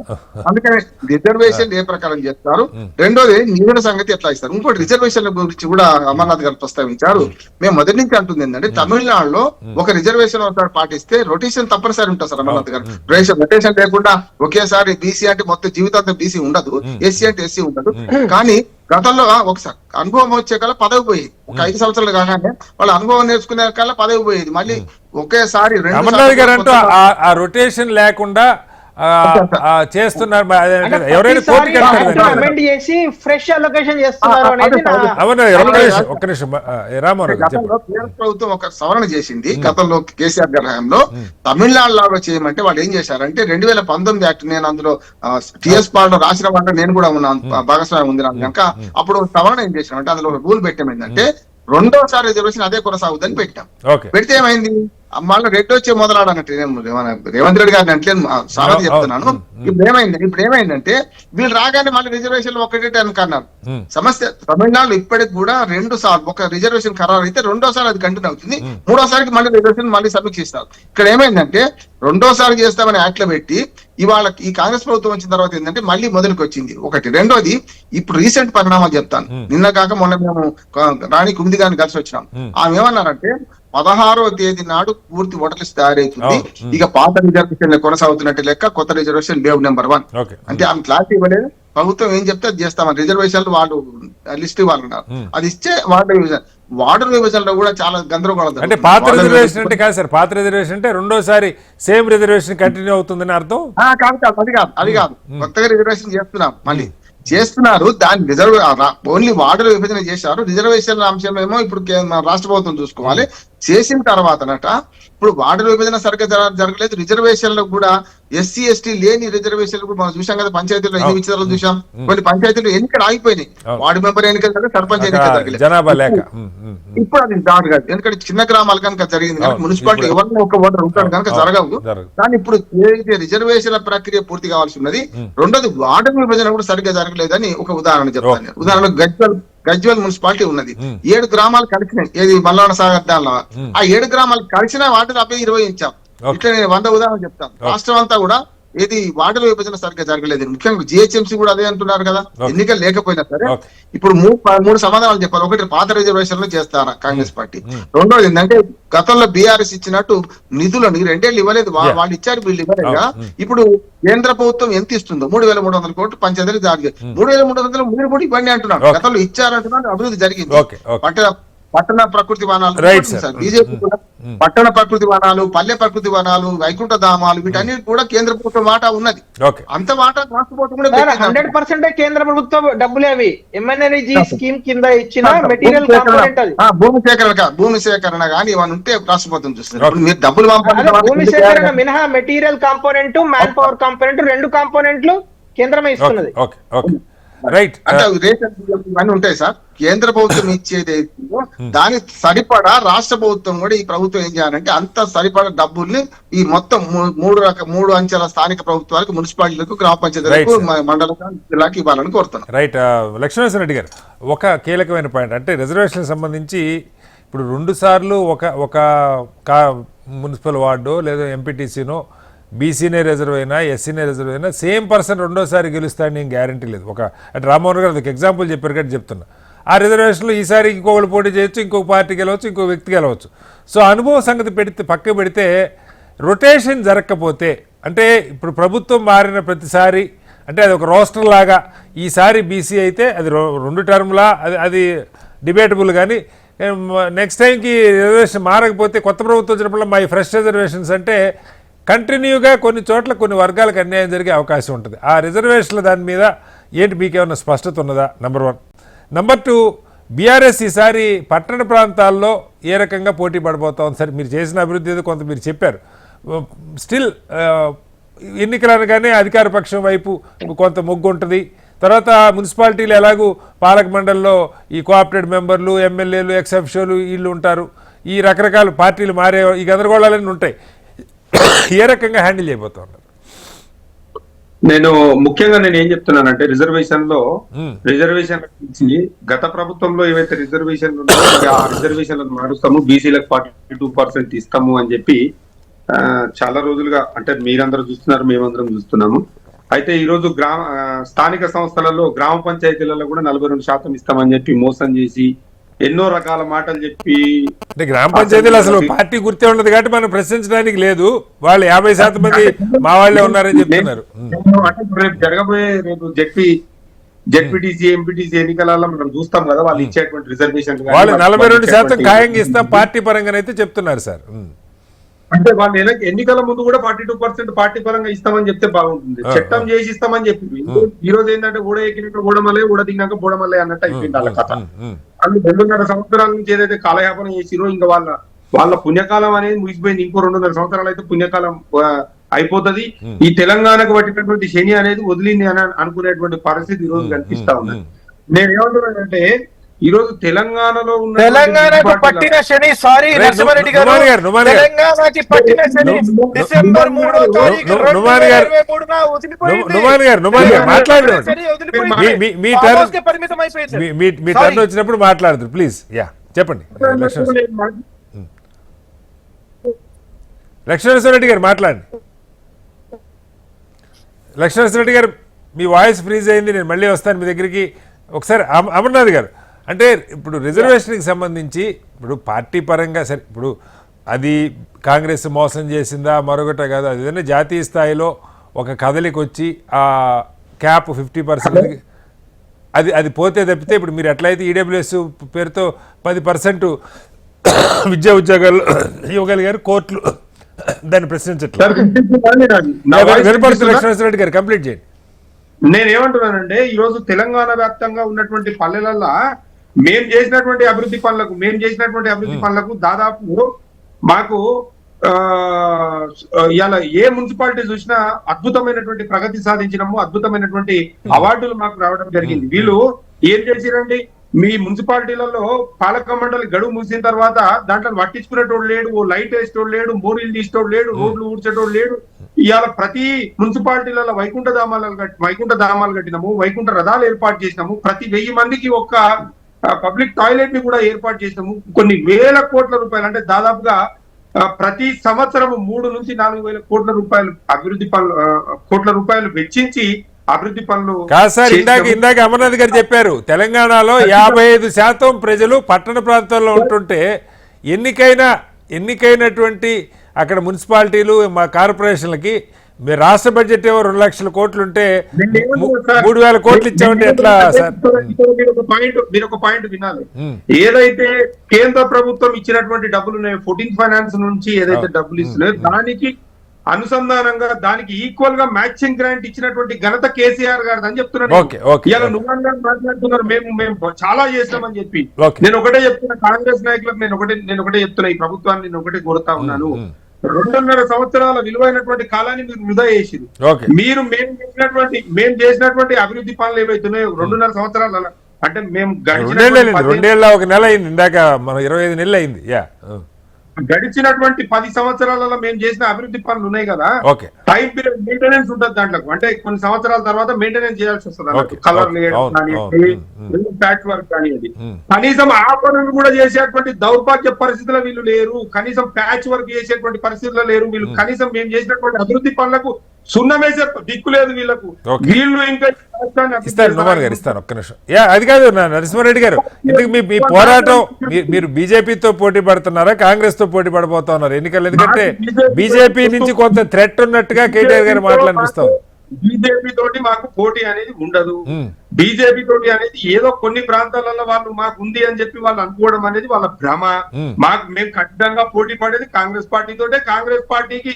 అందుకని రిజర్వేషన్ ఏ ప్రకారం చేస్తారు, రెండోది నిధుల సంగతి ఎట్లా ఇస్తారు. ఇంకోటి రిజర్వేషన్ల గురించి కూడా అమర్నాథ్ గారు ప్రస్తావించారు. మేము మొదటి నుంచి అంటుంది ఏంటంటే, తమిళనాడులో ఒక రిజర్వేషన్ ఒకసారి పాటిస్తే రొటేషన్ తప్పనిసరి ఉంటుంది సార్. అమర్నాథ్ గారు రొటేషన్ లేకుండా ఒకేసారి బీసీ అంటే మొత్తం జీవితాంతం బీసీ ఉండదు, ఎస్సీ అంటే ఎస్సీ ఉండదు. కానీ గతంలో ఒకసారి అనుభవం వచ్చే కల్లా పదవి పోయేది. ఒక 5 సంవత్సరాలు కాగానే వాళ్ళ అనుభవం నేర్చుకునే కల్లా పదవి పోయేది. మళ్ళీ ఒకేసారి ఆ రొటేషన్ లేకుండా చేస్తున్నారు. ఎవరైనా అమెండ్ చేసి ఫ్రెష్ అలొకేషన్ చేస్తున్నారు అనేది ఒక్క నిమిషం రామారావు. ప్రభుత్వం ఒక సవరణ చేసింది గతంలో కేసీఆర్ గారి హయాంలో. తమిళనాడు లాగా చేయమంటే వాళ్ళు ఏం చేశారంటే 2019 యాక్ట్, నేను అందులో టిఎస్ పార్టీలో రాసిన వాళ్ళు నేను కూడా ఉన్నాను, భాగస్వామ్యం ఉంది నాకు కనుక. అప్పుడు సవరణ ఏం చేశారంటే అందులో రూల్ పెట్టాం ఏంటంటే, రెండోసారి రిజర్వేషన్ అదే కొనసాగుదని పెట్టాం. పెడితే ఏమైంది, మళ్ళీ రెడ్ వచ్చే మొదలాడన్నట్టు రేవంత్ రెడ్డి గారిని అంటే సారథి చెప్తున్నాను. ఇప్పుడు ఏమైందంటే వీళ్ళు రాగానే మళ్ళీ రిజర్వేషన్ ఒకటే అన్నారు. సమస్య తమిళనాడులో ఇప్పటికి కూడా 2 సార్లు ఒక రిజర్వేషన్ ఖరారు అయితే రెండోసారి అది కంటిన్యూ అవుతుంది, మూడోసారికి మళ్ళీ రిజర్వేషన్ మళ్ళీ సమీక్షిస్తారు. ఇక్కడ ఏమైందంటే రెండోసారి చేస్తామని యాక్ట్ లో పెట్టి ఇవాళ ఈ కాంగ్రెస్ ప్రభుత్వం వచ్చిన తర్వాత ఏంటంటే మళ్ళీ మొదలుకి వచ్చింది ఒకటి. రెండోది ఇప్పుడు రీసెంట్ పరిణామాలు చెప్తాను. నిన్న కాక మొన్న మేము రాణి కుమిది గారిని కలిసి వచ్చినాం. ఆమె ఏమన్నారంటే 16వ తేదీ నాడు పూర్తి ఓటర్ లిస్ట్ తయారైతుంది, ఇక పాత రిజర్వేషన్ కొనసాగుతున్నట్టు లెక్క, కొత్త రిజర్వేషన్ లేవు నెంబర్ 1 అంటే ఆమె క్లారిటీ ఇవ్వలేదు. ప్రభుత్వం ఏం చెప్తే అది చేస్తామని రిజర్వేషన్లు వాళ్ళు లిస్ట్ ఇవ్వాలన్నారు. అది ఇచ్చే వార్డు విభజనలో కూడా చాలా గందరగోళం. అంటే పాత రిజర్వేషన్ అంటే కాదు సార్, పాత రిజర్వేషన్ అంటే రెండోసారి సేమ్ రిజర్వేషన్ కంటిన్యూ అవుతుందని అర్థం కాదు. అది కాదు, కొత్తగా రిజర్వేషన్ చేస్తున్నాం, మళ్ళీ చేస్తున్నారు. దాన్ని ఓన్లీ వార్డుల విభజన చేశారు. రిజర్వేషన్ అంశం ఏమో ఇప్పుడు రాష్ట్ర ప్రభుత్వం చూసుకోవాలి. చేసిన తర్వాతనట ఇప్పుడు వార్డుల విభజన సరిగ్గా జరగలేదు. రిజర్వేషన్లు కూడా ఎస్సీ ఎస్టీ లేని రిజర్వేషన్లు కూడా మనం చూసాం కదా, పంచాయతీలో ఎన్ని విచారాలు చూసాం. కొన్ని పంచాయతీలు ఎన్నికలు ఆగిపోయినాయి, వార్డు మెంబర్ ఎన్నికలు జరగలేదు, సర్పంచ్ ఎన్నికలు జరగలేదు. ఇప్పుడు అది దాడు కాదు, ఎందుకంటే చిన్న గ్రామాలు కనుక జరిగింది కనుక మున్సిపాలిటీ ఎవరిని ఒక ఓటర్ ఉంటాడు కనుక జరగవు. కానీ ఇప్పుడు ఏదైతే రిజర్వేషన్ల ప్రక్రియ పూర్తి కావాల్సి ఉన్నది. రెండోది వార్డు విభజన కూడా సరిగ్గా జరగలేదని ఒక ఉదాహరణ చెప్తాను. ఉదాహరణ గజ్వల్ మున్సిపాలిటీ ఉన్నది, 7 గ్రామాలు కలిసినాయి, ఏది మల్లవన సాగర్ దానిలో. ఆ 7 గ్రామాలు కలిసిన వాటిని 20 ఇట్లా నేను 100 ఉదాహరణ చెప్తాను. రాష్ట్రం అంతా కూడా ఏది వార్డుల విభజన సరిగ్గా జరగలేదు. ముఖ్యంగా జిహెచ్ఎంసీ కూడా అదే అంటున్నారు కదా, ఎన్నికలు లేకపోయినా సరే. ఇప్పుడు మూడు సమాధానాలు చెప్పాలి. ఒకటి, పాత రిజర్వేషన్లు చేస్తారా కాంగ్రెస్ పార్టీ. రెండోది ఏంటంటే గతంలో బీఆర్ఎస్ ఇచ్చినట్టు నిధులను 2 ఏళ్ళు ఇవ్వలేదు, వాళ్ళు ఇచ్చారు, వీళ్ళు ఇవ్వలేగా. ఇప్పుడు కేంద్ర ప్రభుత్వం ఎంత ఇస్తుందో 3,300 కోట్లు పంచాయతీలకు జారీ 3,300 మీరు కూడా ఇవ్వండి అంటున్నారు. గతంలో ఇచ్చారంటున్నారు, అభివృద్ధి జరిగింది. పట్టణ ప్రకృతి వనాలు బీజేపీ కూడా పట్టణ ప్రకృతి వనాలు, పల్లె ప్రకృతి వనాలు, వైకుంఠ ధామాలు, వీటన్నిటి కూడా కేంద్ర ప్రభుత్వం వాటా ఉన్నది. అంత వాటా రాష్ట్ర ప్రభుత్వం కూడా 100% కేంద్ర ప్రభుత్వం డబ్బులే అవి MNREG స్కీమ్ కింద ఇచ్చిన మెటీరియల్ కాంపోనెంట్. అది భూమి సేకరణ కానీ ఇవన్నీ ఉంటే రాష్ట్ర ప్రభుత్వం చూస్తారు. మీరు డబ్బులు భూమి సేకరణ మినహా material component, man power component, 2 కాంపోనెంట్లు కేంద్రమే ఇస్తున్నది. అంటే రేషన్ ఇవన్నీ ఉంటాయి సార్. కేంద్ర ప్రభుత్వం ఇచ్చేది దాని సరిపడా రాష్ట్ర ప్రభుత్వం కూడా ఈ ప్రభుత్వం ఏం చేయాలంటే అంత సరిపడా డబ్బుల్ని ఈ మొత్తం 3 అంచెల స్థానిక ప్రభుత్వాలకు, మున్సిపాలిటీలకు, గ్రామ పంచాయతీలకు, మండలాలకు, జిల్లాకి ఇవ్వాలని కోరుతున్నాను. రైట్. లక్ష్మీనరసింహ రెడ్డి గారు, ఒక కీలకమైన పాయింట్ అంటే రిజర్వేషన్ సంబంధించి ఇప్పుడు 2 సార్లు ఒక మున్సిపల్ వార్డు లేదా ఎంపీటీసీనో బీసీనే రిజర్వ్ అయినా ఎస్సీనే రిజర్వ్ అయినా సేమ్ పర్సన్ రెండోసారి గెలుస్తాడని నేను గ్యారంటీ లేదు. అంటే రామ్మోహన్ గారు ఒక ఎగ్జాంపుల్ చెప్పారు కాబట్టి చెప్తున్నా. ఆ రిజర్వేషన్లో ఈసారి ఇంకొకరు పోటీ చేయొచ్చు, ఇంకొక పార్టీ గెలవచ్చు, ఇంకో వ్యక్తి గెలవచ్చు. సో అనుభవ సంగతి పక్క పెడితే రొటేషన్ జరగకపోతే, అంటే ఇప్పుడు ప్రభుత్వం మారిన ప్రతిసారి అంటే అది ఒక రోస్టర్ లాగా ఈసారి బీసీ అయితే అది 2 టర్మ్లా అది డిబేటబుల్. కానీ నెక్స్ట్ టైంకి రిజర్వేషన్ మారకపోతే కొత్త ప్రభుత్వం వచ్చినప్పుడు మై ఫ్రెష్ రిజర్వేషన్స్ అంటే కంటిన్యూగా కొన్ని చోట్ల కొన్ని వర్గాలకు అన్యాయం జరిగే అవకాశం ఉంటుంది. ఆ రిజర్వేషన్ల దాని మీద ఏంటి మీకేమన్నా స్పష్టత ఉన్నదా? నెంబర్ 1. నెంబర్ 2, బీఆర్ఎస్ ఈసారి పట్టణ ప్రాంతాల్లో ఏ రకంగా పోటీ పడబోతాం? సరే, మీరు చేసిన అభివృద్ధి ఏదో కొంత మీరు చెప్పారు. స్టిల్ ఎన్నికలు అనగానే అధికార పక్షం వైపు కొంత మొగ్గు ఉంటుంది. తర్వాత మున్సిపాలిటీలు ఎలాగూ పాలక మండలిలో ఈ కోఆపరేటివ్ మెంబర్లు, ఎమ్మెల్యేలు, ఎక్స్ అఫిషియలు వీళ్ళు ఉంటారు. ఈ రకరకాల పార్టీలు మారే ఈ గందరగోళాలన్నీ ఉంటాయి. ఏ రకంగా హ్యాండిల్ చేయబోతా ఉన్నారు? నేను ఏం చెప్తున్నానంటే రిజర్వేషన్ నుంచి గత ప్రభుత్వంలో ఏవైతే రిజర్వేషన్లు ఉన్నాయో ఆ రిజర్వేషన్లను మారుస్తాము, బీసీలకు 42% ఇస్తాము అని చెప్పి చాలా రోజులుగా, అంటే మీరందరూ చూస్తున్నారు, మేమందరం చూస్తున్నాము. అయితే ఈ రోజు స్థానిక సంస్థలలో గ్రామ పంచాయతీలలో కూడా 42% ఇస్తామని చెప్పి మోసం చేసి ఎన్నో రకాల మాటలు చెప్పి, అంటే గ్రామ పంచాయతీలు అసలు పార్టీ గుర్తే ఉండదు కాబట్టి మనం ప్రశ్నించడానికి లేదు. వాళ్ళు 50% మంది మా వాళ్ళే ఉన్నారని చెప్తున్నారు. రేపు జరగబోయే జెడ్పీటీసీ ఎంపీటీసీ ఎన్నికలలో మనం చూస్తాం కదా, వాళ్ళు ఇచ్చేటువంటి రిజర్వేషన్ వాళ్ళు 42% ఖాయంగా ఇస్తాం పార్టీ పరంగానైతే చెప్తున్నారు సార్. అంటే వాళ్ళు ఎన్నికల ముందు కూడా 42% పార్టీ పరంగా ఇస్తామని చెప్తే బాగుంటుంది. చట్టం చేసి ఇస్తామని చెప్పి ఈ రోజు ఏంటంటే ఊడ ఎక్కినాక ఊడమల్లే, ఊడ దిగినాక బూడమల్లే అన్నట్టు అయిపోయింది వాళ్ళ కథ. అందులో 2.5 సంవత్సరాల నుంచి ఏదైతే కాలయాపన చేసిరో ఇంకా వాళ్ళ పుణ్యకాలం అనేది ముగిసిపోయింది. ఇంకో 2.5 సంవత్సరాలు అయితే పుణ్యకాలం అయిపోతుంది. ఈ తెలంగాణకు పట్టినటువంటి శని అనేది వదిలింది అని అనుకునేటువంటి పరిస్థితి ఈ రోజు కనిపిస్తా ఉంది. నేను ఏమంటున్నానంటే ఈ రోజు తెలంగాణలో ఉన్న తెలంగాణకు పట్టిన శని, సారీ నరసింహారెడ్డి గారు, తెలంగాణకి పట్టిన శని డిసెంబర్ 3వ తారీఖు 2023న మీ టర్న్ వచ్చినప్పుడు మాట్లాడదు ప్లీజ్. యా చెప్పండి. లక్ష్మణరెడ్డి గారు మాట్లాడండి. లక్ష్మణరెడ్డి గారు మీ వాయిస్ ఫ్రీజ్ అయింది, నేను మళ్ళీ వస్తాను మీ దగ్గరికి. ఒకసారి అమర్నాథ్ గారు, అంటే ఇప్పుడు రిజర్వేషన్కి సంబంధించి ఇప్పుడు పార్టీ పరంగా సరే, ఇప్పుడు అది కాంగ్రెస్ మోసం చేసిందా మరొకట కాదు, అది ఏదైనా జాతీయ స్థాయిలో ఒక కదలికి వచ్చి ఆ క్యాప్ 50% అది పోతే తప్పితే ఇప్పుడు మీరు ఎట్లయితే ఈడబ్ల్యూఎస్ పేరుతో 10% విద్యా ఉద్యోగాలు ఇవ్వగలిగారు, కోర్టులు దాన్ని ప్రశ్నించట్లేదు. లక్ష్మణరెడ్డి గారు కంప్లీట్ చేయండి. నేనేమంటున్నానంటే ఈ రోజు తెలంగాణ వ్యాప్తంగా ఉన్నటువంటి పల్లెలల్లో మేము చేసినటువంటి అభివృద్ధి పనులకు దాదాపు మాకు ఇవాళ ఏ మున్సిపాలిటీ చూసినా అద్భుతమైనటువంటి ప్రగతి సాధించినాము, అద్భుతమైనటువంటి అవార్డులు మాకు రావడం జరిగింది. వీళ్ళు ఏం చేసిరండి, మీ మున్సిపాలిటీలలో పాలక మండలి గడువు ముగిసిన తర్వాత దాంట్లో పట్టించుకునేటోడు లేడు, ఓ లైట్ వేసేటోడు లేడు, మోరీలు తీసేటోడు లేడు, రోడ్లు ఊడ్చేటోడు లేడు. ఇవాళ ప్రతి మున్సిపాలిటీలలో వైకుంఠ ధామాలు కట్టినాము, వైకుంఠ రథాలు ఏర్పాటు చేసినాము, ప్రతి 1000 మందికి ఒక్క పబ్లిక్ టాయిలెట్ ని కూడా ఏర్పాటు చేసినాము. కొన్ని వేల కోట్ల రూపాయలు, అంటే దాదాపుగా ప్రతి సంవత్సరం 3 నుంచి 4 వేల కోట్ల రూపాయలు కోట్ల రూపాయలు వెచ్చించి అభివృద్ధి పనులు. కాదు సార్, ఇందాక అమర్నాథ్ గారు చెప్పారు తెలంగాణలో 55% ప్రజలు పట్టణ ప్రాంతాల్లో ఉంటుంటే ఎన్నికైనటువంటి అక్కడ మున్సిపాలిటీలు మా కార్పొరేషన్లకి రాష్ట్ర బడ్జెట్ ఏమో 2 లక్షల కోట్లు ఉంటే 3,000 కోట్లు ఇచ్చామంటే ఎట్లా సార్? మీరు ఒక పాయింట్ వినాలి. ఏదైతే కేంద్ర ప్రభుత్వం ఇచ్చినటువంటి డబ్బులు ఉన్నాయో 14th ఫైనాన్స్ నుంచి ఏదైతే డబ్బులు ఇస్తున్నాయో దానికి అనుసంధానంగా దానికి ఈక్వల్ గా మ్యాచింగ్ గ్రాంట్ ఇచ్చినటువంటి ఘనత కేసీఆర్ గారు అని చెప్తున్నాను. ఇలా నువ్వు మాట్లాడుతున్నారు మేము చాలా చేస్తామని చెప్పి. నేను ఒకటే చెప్తున్నా కాంగ్రెస్ నాయకులకు, నేను ఒకటే చెప్తున్నా ఈ ప్రభుత్వాన్ని నేను ఒకటే కోరుతా ఉన్నాను. 2.5 సంవత్సరాల విలువైనటువంటి కాలాన్ని మీరు వృధా చేసిరు. మేము చేసినటువంటి అభివృద్ధి పనులు ఏవైతున్నాయో 2.5 సంవత్సరాల, అంటే మేము 2 నెలల ఒక నెల అయింది, ఇందాక మనం 25 నెలలు అయింది. గడిచినటువంటి 10 సంవత్సరాలలో మేము చేసిన అభివృద్ధి పనులు ఉన్నాయి కదా, ఓకే టైం పీరియడ్ మెయింటెనెన్స్ ఉంటుంది దాంట్లో. అంటే కొన్ని సంవత్సరాల తర్వాత మెయింటెనెన్స్ చేయాల్సి వస్తుంది Okay. కలర్ అవును, కానివ్వండి, ప్యాచ్ వర్క్ కానివ్వండి. కనీసం ఆ పనులు కూడా చేసేటువంటి దౌర్భాగ్య పరిస్థితుల్లో వీళ్ళు లేరు. కనీసం ప్యాచ్ వర్క్ చేసేటువంటి పరిస్థితుల్లో లేరు వీళ్ళు. కనీసం మేము చేసినటువంటి అభివృద్ధి పనులకు సున్నమేసే దిక్కు లేదు వీళ్ళకు. Okay. వీళ్ళు ఇంకా రాష్ట్రాన్ని అభివృద్ధి ఇస్తాను నోమాన్ గారు, ఇస్తాను ఒక్క నిమిషం. అది కాదు నరసింహారెడ్డి గారు, ఎందుకు మీ పోరాటం మీరు బీజేపీతో పోటీ పడుతున్నారా, కాంగ్రెస్ తో పోటీ పడబోతా ఉన్నారు ఎన్నికలు? ఎందుకంటే బీజేపీ నుంచి కొంత థ్రెట్ ఉన్నట్టుగా కేటీఆర్ గారు మాట్లాడిపిస్తాం. బీజేపీ తోటి మాకు పోటీ అనేది ఉండదు. బీజేపీ తోటి అనేది ఏదో కొన్ని ప్రాంతాలలో వాళ్ళు మాకు ఉంది అని చెప్పి వాళ్ళు అనుకోవడం అనేది వాళ్ళ భ్రమ. మేము ఖచ్చితంగా పోటీ పడేది కాంగ్రెస్ పార్టీ తోటే. కాంగ్రెస్ పార్టీకి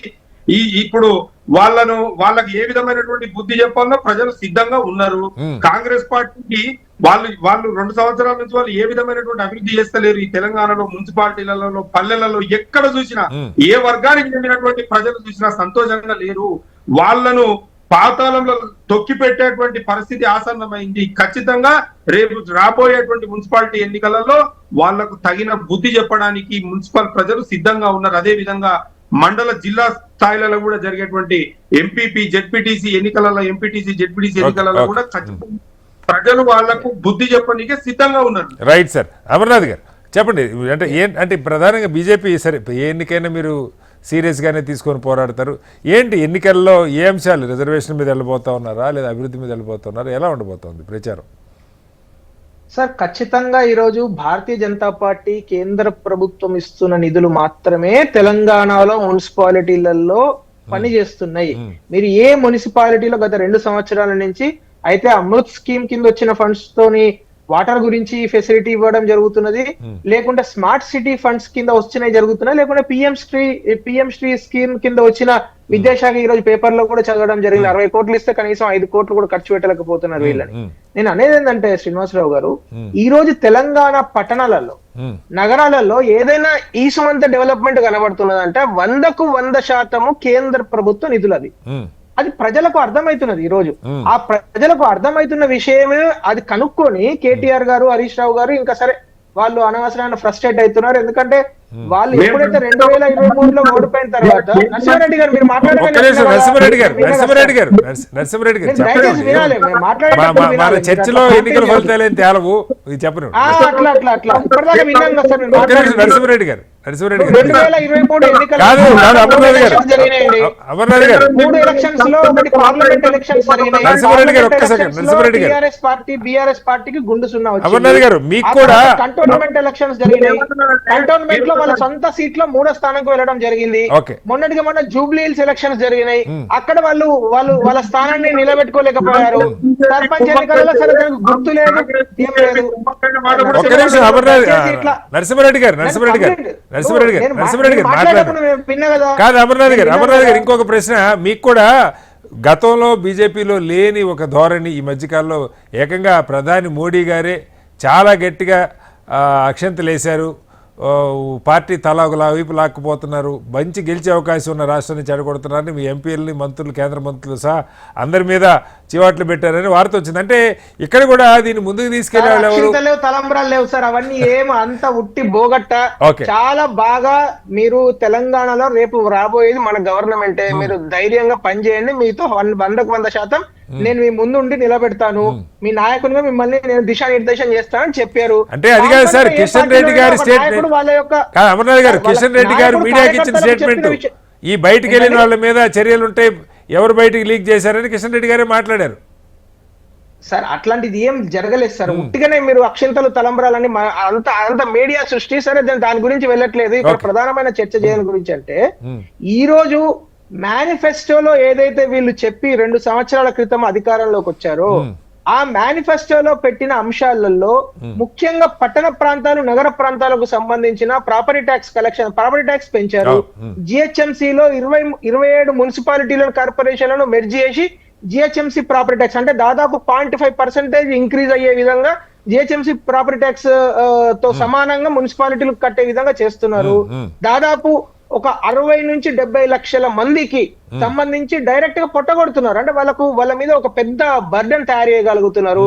ఇప్పుడు వాళ్ళకి ఏ విధమైనటువంటి బుద్ధి చెప్పాలో ప్రజలు సిద్ధంగా ఉన్నారు. కాంగ్రెస్ పార్టీకి వాళ్ళు 2 సంవత్సరాల నుంచి వాళ్ళు ఏ విధమైనటువంటి అభివృద్ధి చేస్తలేరు. ఈ తెలంగాణలో మున్సిపాలిటీలలో, పల్లెలలో ఎక్కడ చూసినా, ఏ వర్గానికి చెందినటువంటి ప్రజలు చూసినా సంతోషంగా లేరు. వాళ్ళను పాతాళంలో తొక్కి పెట్టేటువంటి పరిస్థితి ఆసన్నమైంది. ఖచ్చితంగా రేపు రాబోయేటువంటి మున్సిపాలిటీ ఎన్నికలలో వాళ్లకు తగిన బుద్ధి చెప్పడానికి మున్సిపల్ ప్రజలు సిద్ధంగా ఉన్నారు. అదే విధంగా మండల జిల్లా స్థాయిలలో కూడా జరిగేటువంటి ఎంపీపీ జెడ్పీటీసీ ఎన్నికలలో, ఎంపీటీసీ జెడ్పీటీసీ ఎన్నికలలో కూడా ఖచ్చితంగా ప్రజలు వాళ్లకు బుద్ధి చెప్పడానికి సిద్ధంగా ఉన్నారు. Right sir. అమర్నాథ్ గారు చెప్పండి, అంటే ప్రధానంగా బీజేపీ సరే ఏ ఎన్నికైనా మీరు సీరియస్ గానే తీసుకొని పోరాడతారు. ఏంటి ఎన్నికల్లో ఏ అంశాలు, రిజర్వేషన్ మీద వెళ్ళబోతా ఉన్నారా లేదా అభివృద్ధి మీద వెళ్ళబోతా ఉన్నారా, ఎలా ఉండబోతోంది ప్రచారం? సార్ ఖచ్చితంగా ఈరోజు భారతీయ జనతా పార్టీ కేంద్ర ప్రభుత్వం ఇస్తున్న నిధులు మాత్రమే తెలంగాణలో మున్సిపాలిటీలలో పనిచేస్తున్నాయి. మీరు ఏ మున్సిపాలిటీలో గత 2 సంవత్సరాల నుంచి అయితే అమృత్ స్కీమ్ కింద వచ్చిన ఫండ్స్ తోని వాటర్ గురించి ఫెసిలిటీ ఇవ్వడం జరుగుతున్నది, లేకుంటే స్మార్ట్ సిటీ ఫండ్స్ కింద వచ్చినాయి జరుగుతున్నాయి, లేకుంటే పిఎం శ్రీ స్కీమ్ కింద వచ్చిన విద్యాశాఖ ఈ రోజు పేపర్ లో కూడా చదవడం జరిగింది. 60 కోట్లు ఇస్తే కనీసం 5 కోట్లు కూడా ఖర్చు పెట్టలేకపోతున్నారు వీళ్ళని. నేను అనేది ఏంటంటే శ్రీనివాసరావు గారు, ఈ రోజు తెలంగాణ పట్టణాలలో, నగరాలలో ఏదైనా ఈసమంత డెవలప్మెంట్ కనబడుతున్నదంటే 100కు 100% కేంద్ర ప్రభుత్వ నిధులు. అది ప్రజలకు అర్థమవుతున్నది. ఈ రోజు ఆ ప్రజలకు అర్థమవుతున్న విషయమే అది కనుక్కొని కేటీఆర్ గారు, హరీష్ రావు గారు ఇంకా సరే వాళ్ళు అనవసరమైన ఫ్రస్ట్రేట్ అవుతున్నారు. ఎందుకంటే వాళ్ళు ఎప్పుడైతే 2023లో ఓడిపోయిన తర్వాత నరసింహారెడ్డి గారు మీరు మన చర్చలో ఎన్నికల ఫలితాలు ఏం తేలవు చెప్పను. అట్లా ఇప్పటిదాకా విన్నాం కదా సార్. నరసింహారెడ్డి గారు 2023 కాదు అమర్నాథ్ గారు, అమర్నాథ్ గారు 3 ఎలక్షన్స్ లో ఒకటి పార్లమెంట్ ఎలక్షన్స్ జరిగినాయి. నరసింహారెడ్డి గారు ఒక్క సెకండ్, నరసింహారెడ్డి గారు బీఆర్ఎస్ పార్టీకి గుండు సున్నా వచ్చింది. అమర్నాథ్ గారు మీకు కూడా కంటోన్మెంట్ ఎలక్షన్స్ జరిగినాయి. కంటోన్మెంట్ లో వాళ్ళ సొంత సీట్ లో 3వ స్థానంకు వెళ్ళడం జరిగింది. మొన్నటిగా మొన్న జూబ్లీ హిల్స్ ఎలక్షన్స్ జరిగినాయి. అక్కడ వాళ్ళు వాళ్ళ స్థానాన్ని నిలబెట్టుకోలేకపోయారు. సర్పంచ్ ఎన్నికలలో సరే గుర్తు లేదు, ఏం లేదు. ఒక్క నిమిషం అమర్నాథ్ నరసింహారెడ్డి గారు మాట్లాడారు కాదు. అమర్నాథ్ గారు ఇంకొక ప్రశ్న మీకు కూడా. గతంలో బీజేపీలో లేని ఒక ధోరణి ఈ మధ్యకాలంలో ఏకంగా ప్రధాని మోడీ గారే చాలా గట్టిగా అక్షంతలు వేశారు. పార్టీ తలా ఒకలా వైపు లాక్కుపోతున్నారు. మంచి గెలిచే అవకాశం ఉన్న రాష్ట్రాన్ని చెడగొడుతున్నారని మీ ఎంపీలని, మంత్రులు, కేంద్ర మంత్రులు సహా అందరి మీద చివాట్లు పెట్టారని వార్త వచ్చింది. అంటే ఇక్కడ కూడా దీన్ని ముందుకు తీసుకెళ్లే తలంబరాలు లేవు సార్. అవన్నీ అంత ఉట్టి బోగట్ట. చాలా బాగా మీరు తెలంగాణలో రేపు రాబోయేది మన గవర్నమెంటే. మీరు ధైర్యంగా పనిచేయండి. మీతో 100కు 100% నేను మీ ముందు ఉండి నిలబెడతాను, మీ నాయకునిగా మిమ్మల్ని నేను దిశానిర్దేశం చేస్తానని చెప్పారు. అంటే అది కాదు సార్, కిషన్ రెడ్డి గారి స్టేట్మెంట్. అమర్నాథ్ గారు, కిషన్ రెడ్డి గారు మీడియాకి ఇచ్చిన స్టేట్మెంట్, ఈ బయటికి వెళ్ళిన వాళ్ళ మీద చర్యలు ఉంటాయి, ఎవరు బయటికి లీక్ చేశారని కిషన్ రెడ్డి గారే మాట్లాడారు. సార్ అట్లాంటిది ఏం జరగలేదు సార్. ఉట్టిగానే మీరు అక్షంతలు తలంబరాలని అంత మీడియా సృష్టి. సరే దాని గురించి వెళ్ళట్లేదు. ఇక్కడ ప్రధానమైన చర్చ చేయని గురించి అంటే ఈ రోజు మేనిఫెస్టోలో ఏదైతే వీళ్ళు చెప్పి 2 సంవత్సరాల క్రితం అధికారంలోకి వచ్చారో ఆ మేనిఫెస్టోలో పెట్టిన అంశాలలో ముఖ్యంగా పట్టణ ప్రాంతాలు, నగర ప్రాంతాలకు సంబంధించిన ప్రాపర్టీ ట్యాక్స్ పెంచారు. జిహెచ్ఎంసీలో 27 మున్సిపాలిటీలను, కార్పొరేషన్లను మెర్జ్ చేసి జిహెచ్ఎంసీ ప్రాపర్టీ ట్యాక్స్ అంటే దాదాపు 0.5% ఇంక్రీజ్ అయ్యే విధంగా జిహెచ్ఎంసీ ప్రాపర్టీ ట్యాక్స్ తో సమానంగా మున్సిపాలిటీలకు కట్టే విధంగా చేస్తున్నారు. దాదాపు ఒక 60 నుంచి 70 లక్షల మందికి సంబంధించి డైరెక్ట్ గా పొట్టగొడుతున్నారు. అంటే వాళ్ళ మీద ఒక పెద్ద బర్డెన్ తయారు చేయగలుగుతున్నారు.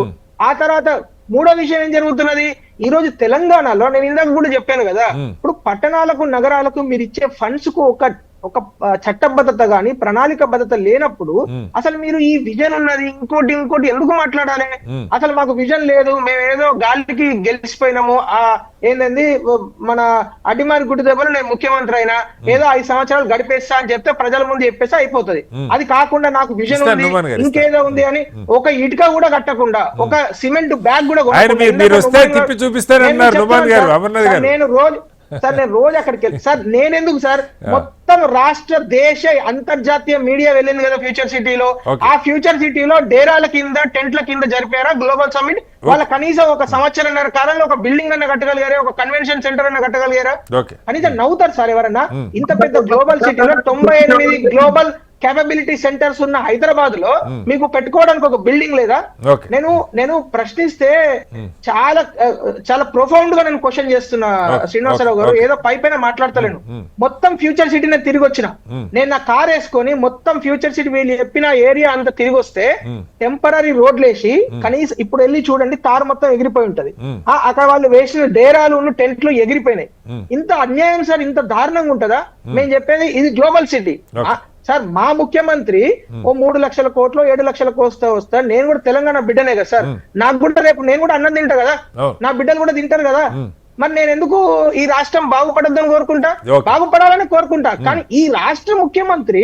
ఆ తర్వాత 3వ విషయం ఏం జరుగుతున్నది, ఈ రోజు తెలంగాణలో నేను ఇందాక కూడా చెప్పాను కదా, ఇప్పుడు పట్టణాలకు నగరాలకు మీరు ఇచ్చే ఫండ్స్ కు ఒక చట్టబద్ధత గాని ప్రణాళికబద్ధత లేనప్పుడు అసలు మీరు ఈ విజన్ ఉన్నది ఇంకోటి ఎందుకు మాట్లాడాలి? అసలు మాకు విజన్ లేదు, మేము ఏదో గాలికి గెలిచిపోయినాము, ఏంటంది మన అడ్డిమారి గుడ్డి దెబ్బలు నేను ముఖ్యమంత్రి అయినా ఏదో 5 సంవత్సరాలు గడిపేస్తా అని చెప్తే ప్రజల ముందు చెప్పేస్తే అయిపోతుంది. అది కాకుండా నాకు విజన్ ఉంది ఇంకేదో ఉంది అని ఒక ఇటుక కూడా కట్టకుండా ఒక సిమెంట్ బ్యాగ్ కూడా నేను రోజు అక్కడికి వెళ్ళి సార్ నేనెందుకు సార్ మొత్తం రాష్ట్ర దేశ అంతర్జాతీయ మీడియా వెళ్ళింది కదా ఫ్యూచర్ సిటీలో. ఆ ఫ్యూచర్ సిటీలో డేరాల కింద టెంట్ల కింద జరిపారా గ్లోబల్ సమ్మిట్? వాళ్ళ కనీసం ఒక సంవత్సరంన్నర కాలంలో ఒక బిల్డింగ్ అన్న కట్టగలిగారా, ఒక కన్వెన్షన్ సెంటర్ అన్న కట్టగలిగారా? కనీసం నవ్వుతారు సార్ ఎవరన్నా. ఇంత పెద్ద గ్లోబల్ సిటీలో 98 గ్లోబల్ కేపబిలిటీ సెంటర్స్ ఉన్న హైదరాబాద్ లో మీకు పెట్టుకోవడానికి ఒక బిల్డింగ్ లేదా? నేను ప్రశ్నిస్తే చాలా ప్రొఫౌండ్ గా నేను క్వశ్చన్ చేస్తున్నా శ్రీనివాసరావు గారు, ఏదో పైన మాట్లాడతలేను. మొత్తం ఫ్యూచర్ సిటీ నేను తిరిగి వచ్చిన, నేను నా కార్ వేసుకొని మొత్తం ఫ్యూచర్ సిటీ వీళ్ళు చెప్పిన ఏరియా అంతా తిరిగి వస్తే టెంపరీ రోడ్లు వేసి కనీసం ఇప్పుడు వెళ్ళి చూడండి తారు మొత్తం ఎగిరిపోయి ఉంటది. అక్కడ వాళ్ళు వేసిన డేరాలు ఉన్న టెంట్లు ఎగిరిపోయినాయి. ఇంత అన్యాయం సార్, ఇంత దారుణంగా ఉంటదా? మేము చెప్పేది ఇది గ్లోబల్ సిటీ సార్. మా ముఖ్యమంత్రి ఓ 3 లక్షల కోట్లు 7 లక్షల వస్తా నేను కూడా తెలంగాణ బిడ్డనే కదా సార్. నాకు కూడా రేపు నేను కూడా అన్నం తింటా కదా, నా బిడ్డలు కూడా తింటారు కదా. మరి నేను ఎందుకు ఈ రాష్ట్రం బాగుపడద్దని కోరుకుంటా? బాగుపడాలని కోరుకుంటా. కానీ ఈ రాష్ట్ర ముఖ్యమంత్రి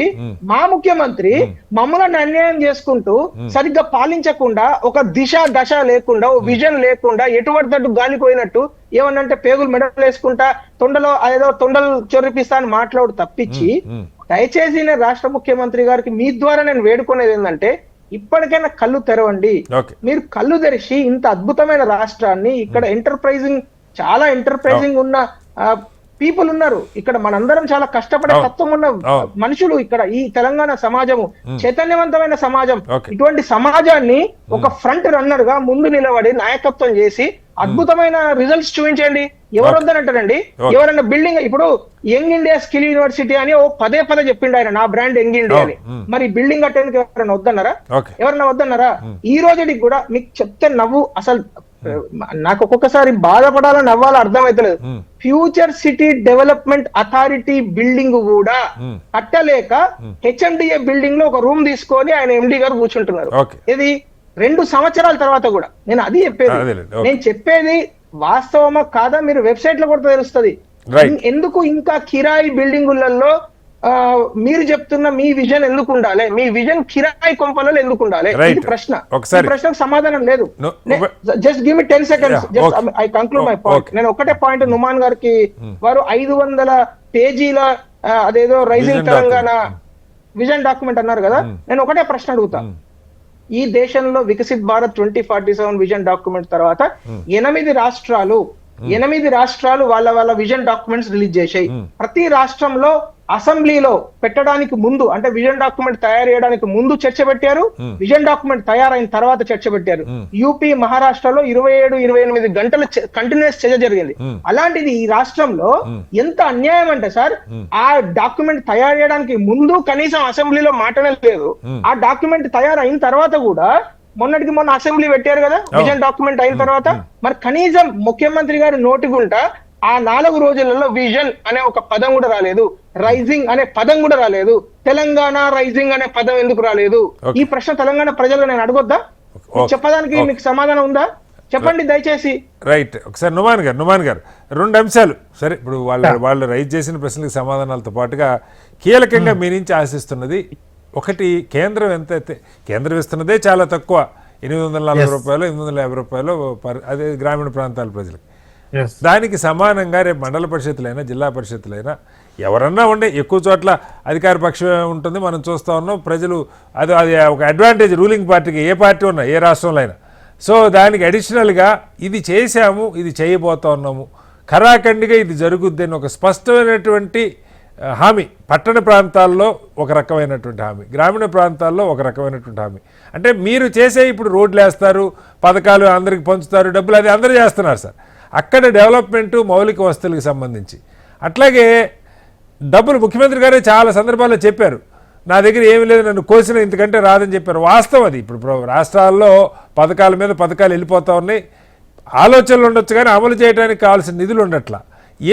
మా ముఖ్యమంత్రి మమ్మల్ని అన్యాయం చేసుకుంటూ సరిగ్గా పాలించకుండా ఒక దిశ దశ లేకుండా ఓ విజన్ లేకుండా ఎటువంటి గాలిపోయినట్టు ఏమన్నంటే పేగులు మెడలు వేసుకుంటా తొండలు చొరిపిస్తా అని మాట్లాడు తప్పించి దయచేసి నేను రాష్ట్ర ముఖ్యమంత్రి గారికి మీ ద్వారా నేను వేడుకునేది ఏంటంటే ఇప్పటికైనా కళ్ళు తెరవండి. మీరు కళ్ళు తెరిచి ఇంత అద్భుతమైన రాష్ట్రాన్ని ఇక్కడ చాలా ఎంటర్ప్రైజింగ్ ఉన్న పీపుల్ ఉన్నారు. ఇక్కడ మనందరం చాలా కష్టపడే తత్వం ఉన్న మనుషులు ఇక్కడ ఈ తెలంగాణ సమాజము చైతన్యవంతమైన సమాజం. ఇటువంటి సమాజాన్ని ఒక ఫ్రంట్ రన్నర్ గా ముందు నిలబడి నాయకత్వం చేసి అద్భుతమైన రిజల్ట్స్ చూపించండి. ఎవరు వద్దనంటారండి? ఎవరన్నా బిల్డింగ్ ఇప్పుడు యంగ్ ఇండియా స్కిల్ యూనివర్సిటీ అని పదే చెప్పిండు ఆయన, నా బ్రాండ్ యంగ్ ఇండియా అని. మరి బిల్డింగ్ కట్టేందుకు ఎవరైనా వద్దన్నారా? ఎవరన్నా వద్దన్నారా? ఈ రోజుకి కూడా మీకు చెప్తే నవ్వు అసలు నాకు ఒక్కొక్కసారి బాధపడాలని నవ్వాలో అర్థమైతలేదు. Future city development authority building కూడా కట్టలేక హెచ్ఎండిఏ బిల్డింగ్ లో ఒక రూమ్ తీసుకొని ఆయన ఎండి గారు కూర్చుంటున్నారు. ఇది 2 సంవత్సరాల తర్వాత కూడా నేను అది చెప్పేది. నేను చెప్పేది వాస్తవమా కాదా మీరు వెబ్సైట్ లో కూడా తెలుస్తుంది. ఎందుకు ఇంకా కిరాయి బిల్డింగులలో మీరు చెప్తున్న మీ విజన్ ఎందుకు ఉండాలి? మీ విజన్ కిరాయి కొంపలలో ఎందుకు ఉండాలి? ఇది ప్రశ్న. ఈ ప్రశ్నకు సమాధానం లేదు. Just give me 10 seconds. Just I conclude my point. నేను ఒకటే పాయింట్ నుమాన్ గారికి, వారు 500 పేజీల అదేదో రైజింగ్ తెలంగాణ విజన్ డాక్యుమెంట్ అన్నారు కదా, నేను ఒకటే ప్రశ్న అడుగుతా. ఈ దేశంలో వికసిత్ భారత్ 2047 విజన్ డాక్యుమెంట్ తర్వాత 8 రాష్ట్రాలు వాళ్ళ విజన్ డాక్యుమెంట్స్ రిలీజ్ చేశాయి. ప్రతి రాష్ట్రంలో అసెంబ్లీలో పెట్టడానికి ముందు అంటే విజన్ డాక్యుమెంట్ తయారు చేయడానికి ముందు చర్చ పెట్టారు, విజన్ డాక్యుమెంట్ తయారైన తర్వాత చర్చ పెట్టారు. యూపీ మహారాష్ట్రలో 27-28 గంటల కంటిన్యూస్ చర్చ జరిగింది. అలాంటిది ఈ రాష్ట్రంలో ఎంత అన్యాయం అంటే సార్, ఆ డాక్యుమెంట్ తయారు చేయడానికి ముందు కనీసం అసెంబ్లీలో మాటనే లేదు. ఆ డాక్యుమెంట్ తయారైన తర్వాత కూడా మొన్న అసెంబ్లీ పెట్టారు కదా విజన్ డాక్యుమెంట్ అయిన తర్వాత, మరి కనీసం ముఖ్యమంత్రి గారి నోటిగుంటా ఆ 4 రోజులలో విజన్ అనే ఒక పదం కూడా రాలేదు, రైజింగ్ అనే పదం కూడా రాలేదు, తెలంగాణ రైజింగ్ అనే పదం ఎందుకు రాలేదు? ఈ ప్రశ్న తెలంగాణ ప్రజలు నేను అడగొద్దా? చెప్పడానికి మీకు సమాధానం ఉందా? చెప్పండి దయచేసి. రైట్. ఒకసారి నుమాన్ గారు 2 అంశాలు సరే. ఇప్పుడు వాళ్ళు రైజ్ చేసిన ప్రశ్నలకు సమాధానాలతో పాటుగా కీలకంగా మీ నుంచి ఆశిస్తున్నది ఒకటి, కేంద్రం ఎంతైతే కేంద్రం ఇస్తున్నదే చాలా తక్కువ, 840 రూపాయలు 850 రూపాయలు అదే గ్రామీణ ప్రాంతాల ప్రజలకు. దానికి సమానంగా రేపు మండల పరిషత్తులైనా జిల్లా పరిషత్తులైనా ఎవరన్నా ఉండే ఎక్కువ చోట్ల అధికార పక్షమే ఉంటుంది. మనం చూస్తూ ఉన్నాం ప్రజలు అది ఒక అడ్వాంటేజ్ రూలింగ్ పార్టీకి, ఏ పార్టీ ఉన్నా ఏ రాష్ట్రంలో అయినా. సో దానికి అడిషనల్గా ఇది చేశాము, ఇది చేయబోతా ఉన్నాము, ఖరాఖండిగా ఇది జరుగుద్ది అని ఒక స్పష్టమైనటువంటి హామీ. పట్టణ ప్రాంతాల్లో ఒక రకమైనటువంటి హామీ, గ్రామీణ ప్రాంతాల్లో ఒక రకమైనటువంటి హామీ. అంటే మీరు చేసే ఇప్పుడు రోడ్లు వేస్తారు, పథకాలు అందరికి పంచుతారు, డబ్బులు అది అందరూ చేస్తున్నారు సార్. అక్కడ డెవలప్మెంటు మౌలిక వసతులకు సంబంధించి అట్లాగే డబ్బులు ముఖ్యమంత్రి గారే చాలా సందర్భాల్లో చెప్పారు, నా దగ్గర ఏమీ లేదు, నన్ను కోసిన ఇంతకంటే రాదని చెప్పారు. వాస్తవం అది. ఇప్పుడు రాష్ట్రాల్లో పథకాల మీద పథకాలు వెళ్ళిపోతూ ఉన్నాయి, ఆలోచనలు ఉండొచ్చు కానీ అమలు చేయడానికి కావాల్సిన నిధులు ఉండట్లా.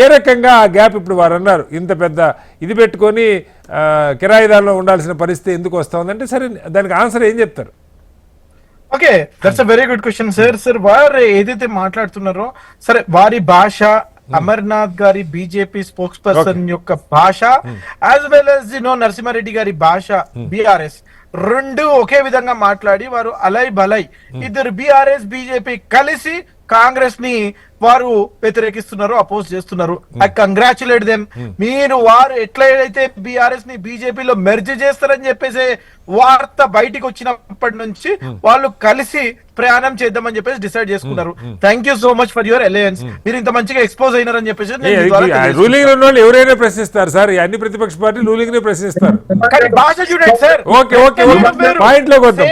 ఏ రకంగా ఆ గ్యాప్ ఇప్పుడు వారు అన్నారు ఇంత పెద్ద ఇది పెట్టుకొని కిరాయిదారులో ఉండాల్సిన పరిస్థితి ఎందుకు వస్తా ఉందంటే సరే దానికి ఆన్సర్ ఏం చెప్తారు? Okay, that's a very good question sir. వారు ఏదైతే మాట్లాడుతున్నారో సరే వారి భాష, అమర్నాథ్ గారి బీజేపీ స్పోక్స్ పర్సన్ యొక్క భాష, యాజ్ వెల్ యాజ్ నరసింహారెడ్డి గారి భాష బీఆర్ఎస్ రెండు ఒకే విధంగా మాట్లాడి వారు అలై బలై ఇద్దరు బీఆర్ఎస్ బీజేపీ కలిసి కాంగ్రెస్ ని వారు వ్యతిరేకిస్తున్నారు, అపోజ్ చేస్తున్నారు. I congratulate them. మీరు వారు ఎట్లయితే బీఆర్ఎస్ ని బీజేపీలో మెర్జ్ చేస్తారని చెప్పేసి వార్త బయటికి వచ్చినప్పటి నుంచి వాళ్ళు కలిసి ప్రయాణం చేద్దామని చెప్పేసి డిసైడ్ చేసుకున్నారు. Thank you so much for your alliance. మీరు ఇంత మంచిగా ఎక్స్పోజ్ అయినారని చెప్పేసి రూలింగ్ ఉన్న వాళ్ళు ఎవరైనా ప్రశ్నిస్తారు సార్, అన్ని ప్రతిపక్ష పార్టీ రూలింగ్ నే ప్రశ్నిస్తారు. కానీ భాష చూడండి సార్. ఓకే ఓకే పాయింట్ లోకి వద్దాం.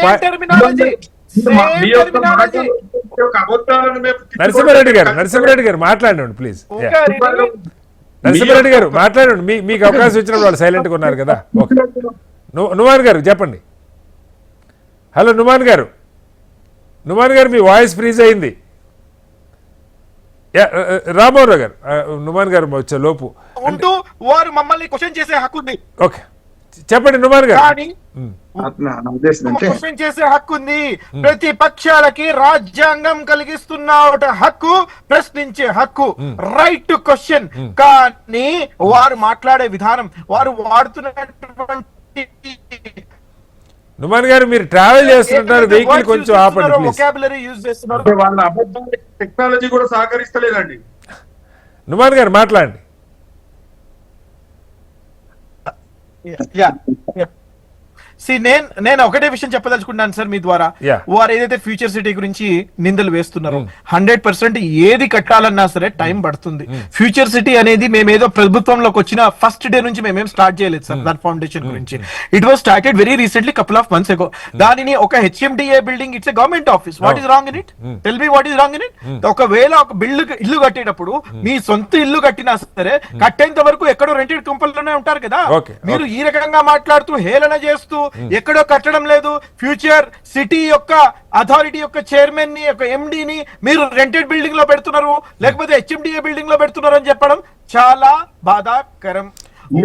నరసింహారెడ్డి గారు మాట్లాడండి ప్లీజ్. నరసింహారెడ్డి గారు మాట్లాడండి, మీకు అవకాశం ఇచ్చినప్పుడు వాళ్ళు సైలెంట్ గా ఉన్నారు కదా. ఓకే, నుమాన్ గారు చెప్పండి. హలో నుమాన్ గారు మీ వాయిస్ ఫ్రీజ్ అయింది. రామోరావు గారు, నుమాన్ గారు వచ్చే లోపు ఉంటూ వారు మమ్మల్ని క్వశ్చన్ చేసే హక్కు ఉంది. ఓకే చెప్పండి నుమాన్ గారు. క్వశ్చన్ చేసే హక్కు ఉంది. ప్రతి పక్షాలకి రాజ్యాంగం కలిగిస్తున్న ఒక హక్కు, ప్రశ్నించే హక్కు, రైట్ టు క్వశ్చన్. కానీ వారు మాట్లాడే విధానం, వారు వాడుతున్నటువంటి నుమాన్ గారు మీరు ట్రావెల్ చేస్తుంటారు, వెహికల్ కొంచెం ఆపండి ప్లీజ్. వొకాబులరీ యూజ్ చేస్తున్నారు. వాళ్ళ అబద్ధం టెక్నాలజీ కూడా సహకరిస్తలేదండి. నుమాన్ గారు మాట్లాడండి. నేను ఒకటే విషయం చెప్పదలుచుకున్నాను సార్ మీ ద్వారా. వారు ఏదైతే ఫ్యూచర్ సిటీ గురించి నిందలు వేస్తున్నారో 100% ఏది కట్టాలన్నా సరే టైం పడుతుంది. ఫ్యూచర్ సిటీ అనేది మేమేదో ప్రభుత్వంలోకి వచ్చిన ఫస్ట్ డే నుంచి మేమేం స్టార్ట్ చేయలేదు సార్. దాని ఫౌండేషన్ గురించి it was started very recently couple of months ఎగో. దానిని ఒక HMDA building, it's a government office. What is wrong in it? Tell me what is wrong in it? ఒకవేళ ఒక ఇల్లు కట్టేటప్పుడు మీ సొంత ఇల్లు కట్టినా సరే కట్టేంత వరకు ఎక్కడో రెంటెడ్ కంపెనీలోనే ఉంటారు కదా. మీరు ఈ రకంగా మాట్లాడుతూ హేళన చేస్తూ ఎక్కడో కట్టడం లేదు. ఫ్యూచర్ సిటీ యొక్క అథారిటీ యొక్క చైర్మన్ ని, యొక్క ఎండి ని మీరు రెంటెడ్ బిల్డింగ్ లో పెడుతున్నారు, లేకపోతే హెచ్ఎండిఏ బిల్డింగ్ లో పెడుతున్నారు అని చెప్పడం చాలా బాధాకరం.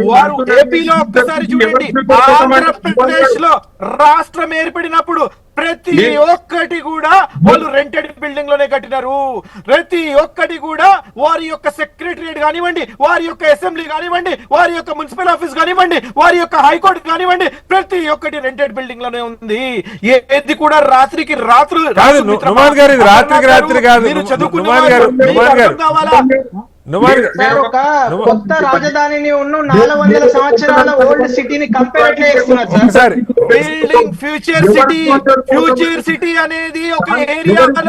వారు ఏపీలో ఒక్కసారి చూడండి, ఆంధ్రప్రదేశ్ లో రాష్ట్రం ఏర్పడినప్పుడు ప్రతి ఒక్కటి కూడా వాళ్ళు రెంటెడ్ బిల్డింగ్ లోనే కట్టినారు. ప్రతి ఒక్కటి కూడా వారి యొక్క సెక్రటరియట్ కానివ్వండి, వారి యొక్క అసెంబ్లీ కానివ్వండి, వారి యొక్క మున్సిపల్ ఆఫీస్ కానివ్వండి, వారి యొక్క హైకోర్టు కానివ్వండి, ప్రతి ఒక్కటి రెంటెడ్ బిల్డింగ్ లోనే ఉంది. ఏది కూడా రాత్రికి రాత్రులు కొత్త రాజధానిని ఉన్న 400 సంవత్సరాల ఓల్డ్ సిటీని కంపేర్ చేస్తున్నారు సార్. బిల్డింగ్ ఫ్యూచర్ సిటీ అనేది ఒక ఏరియాలో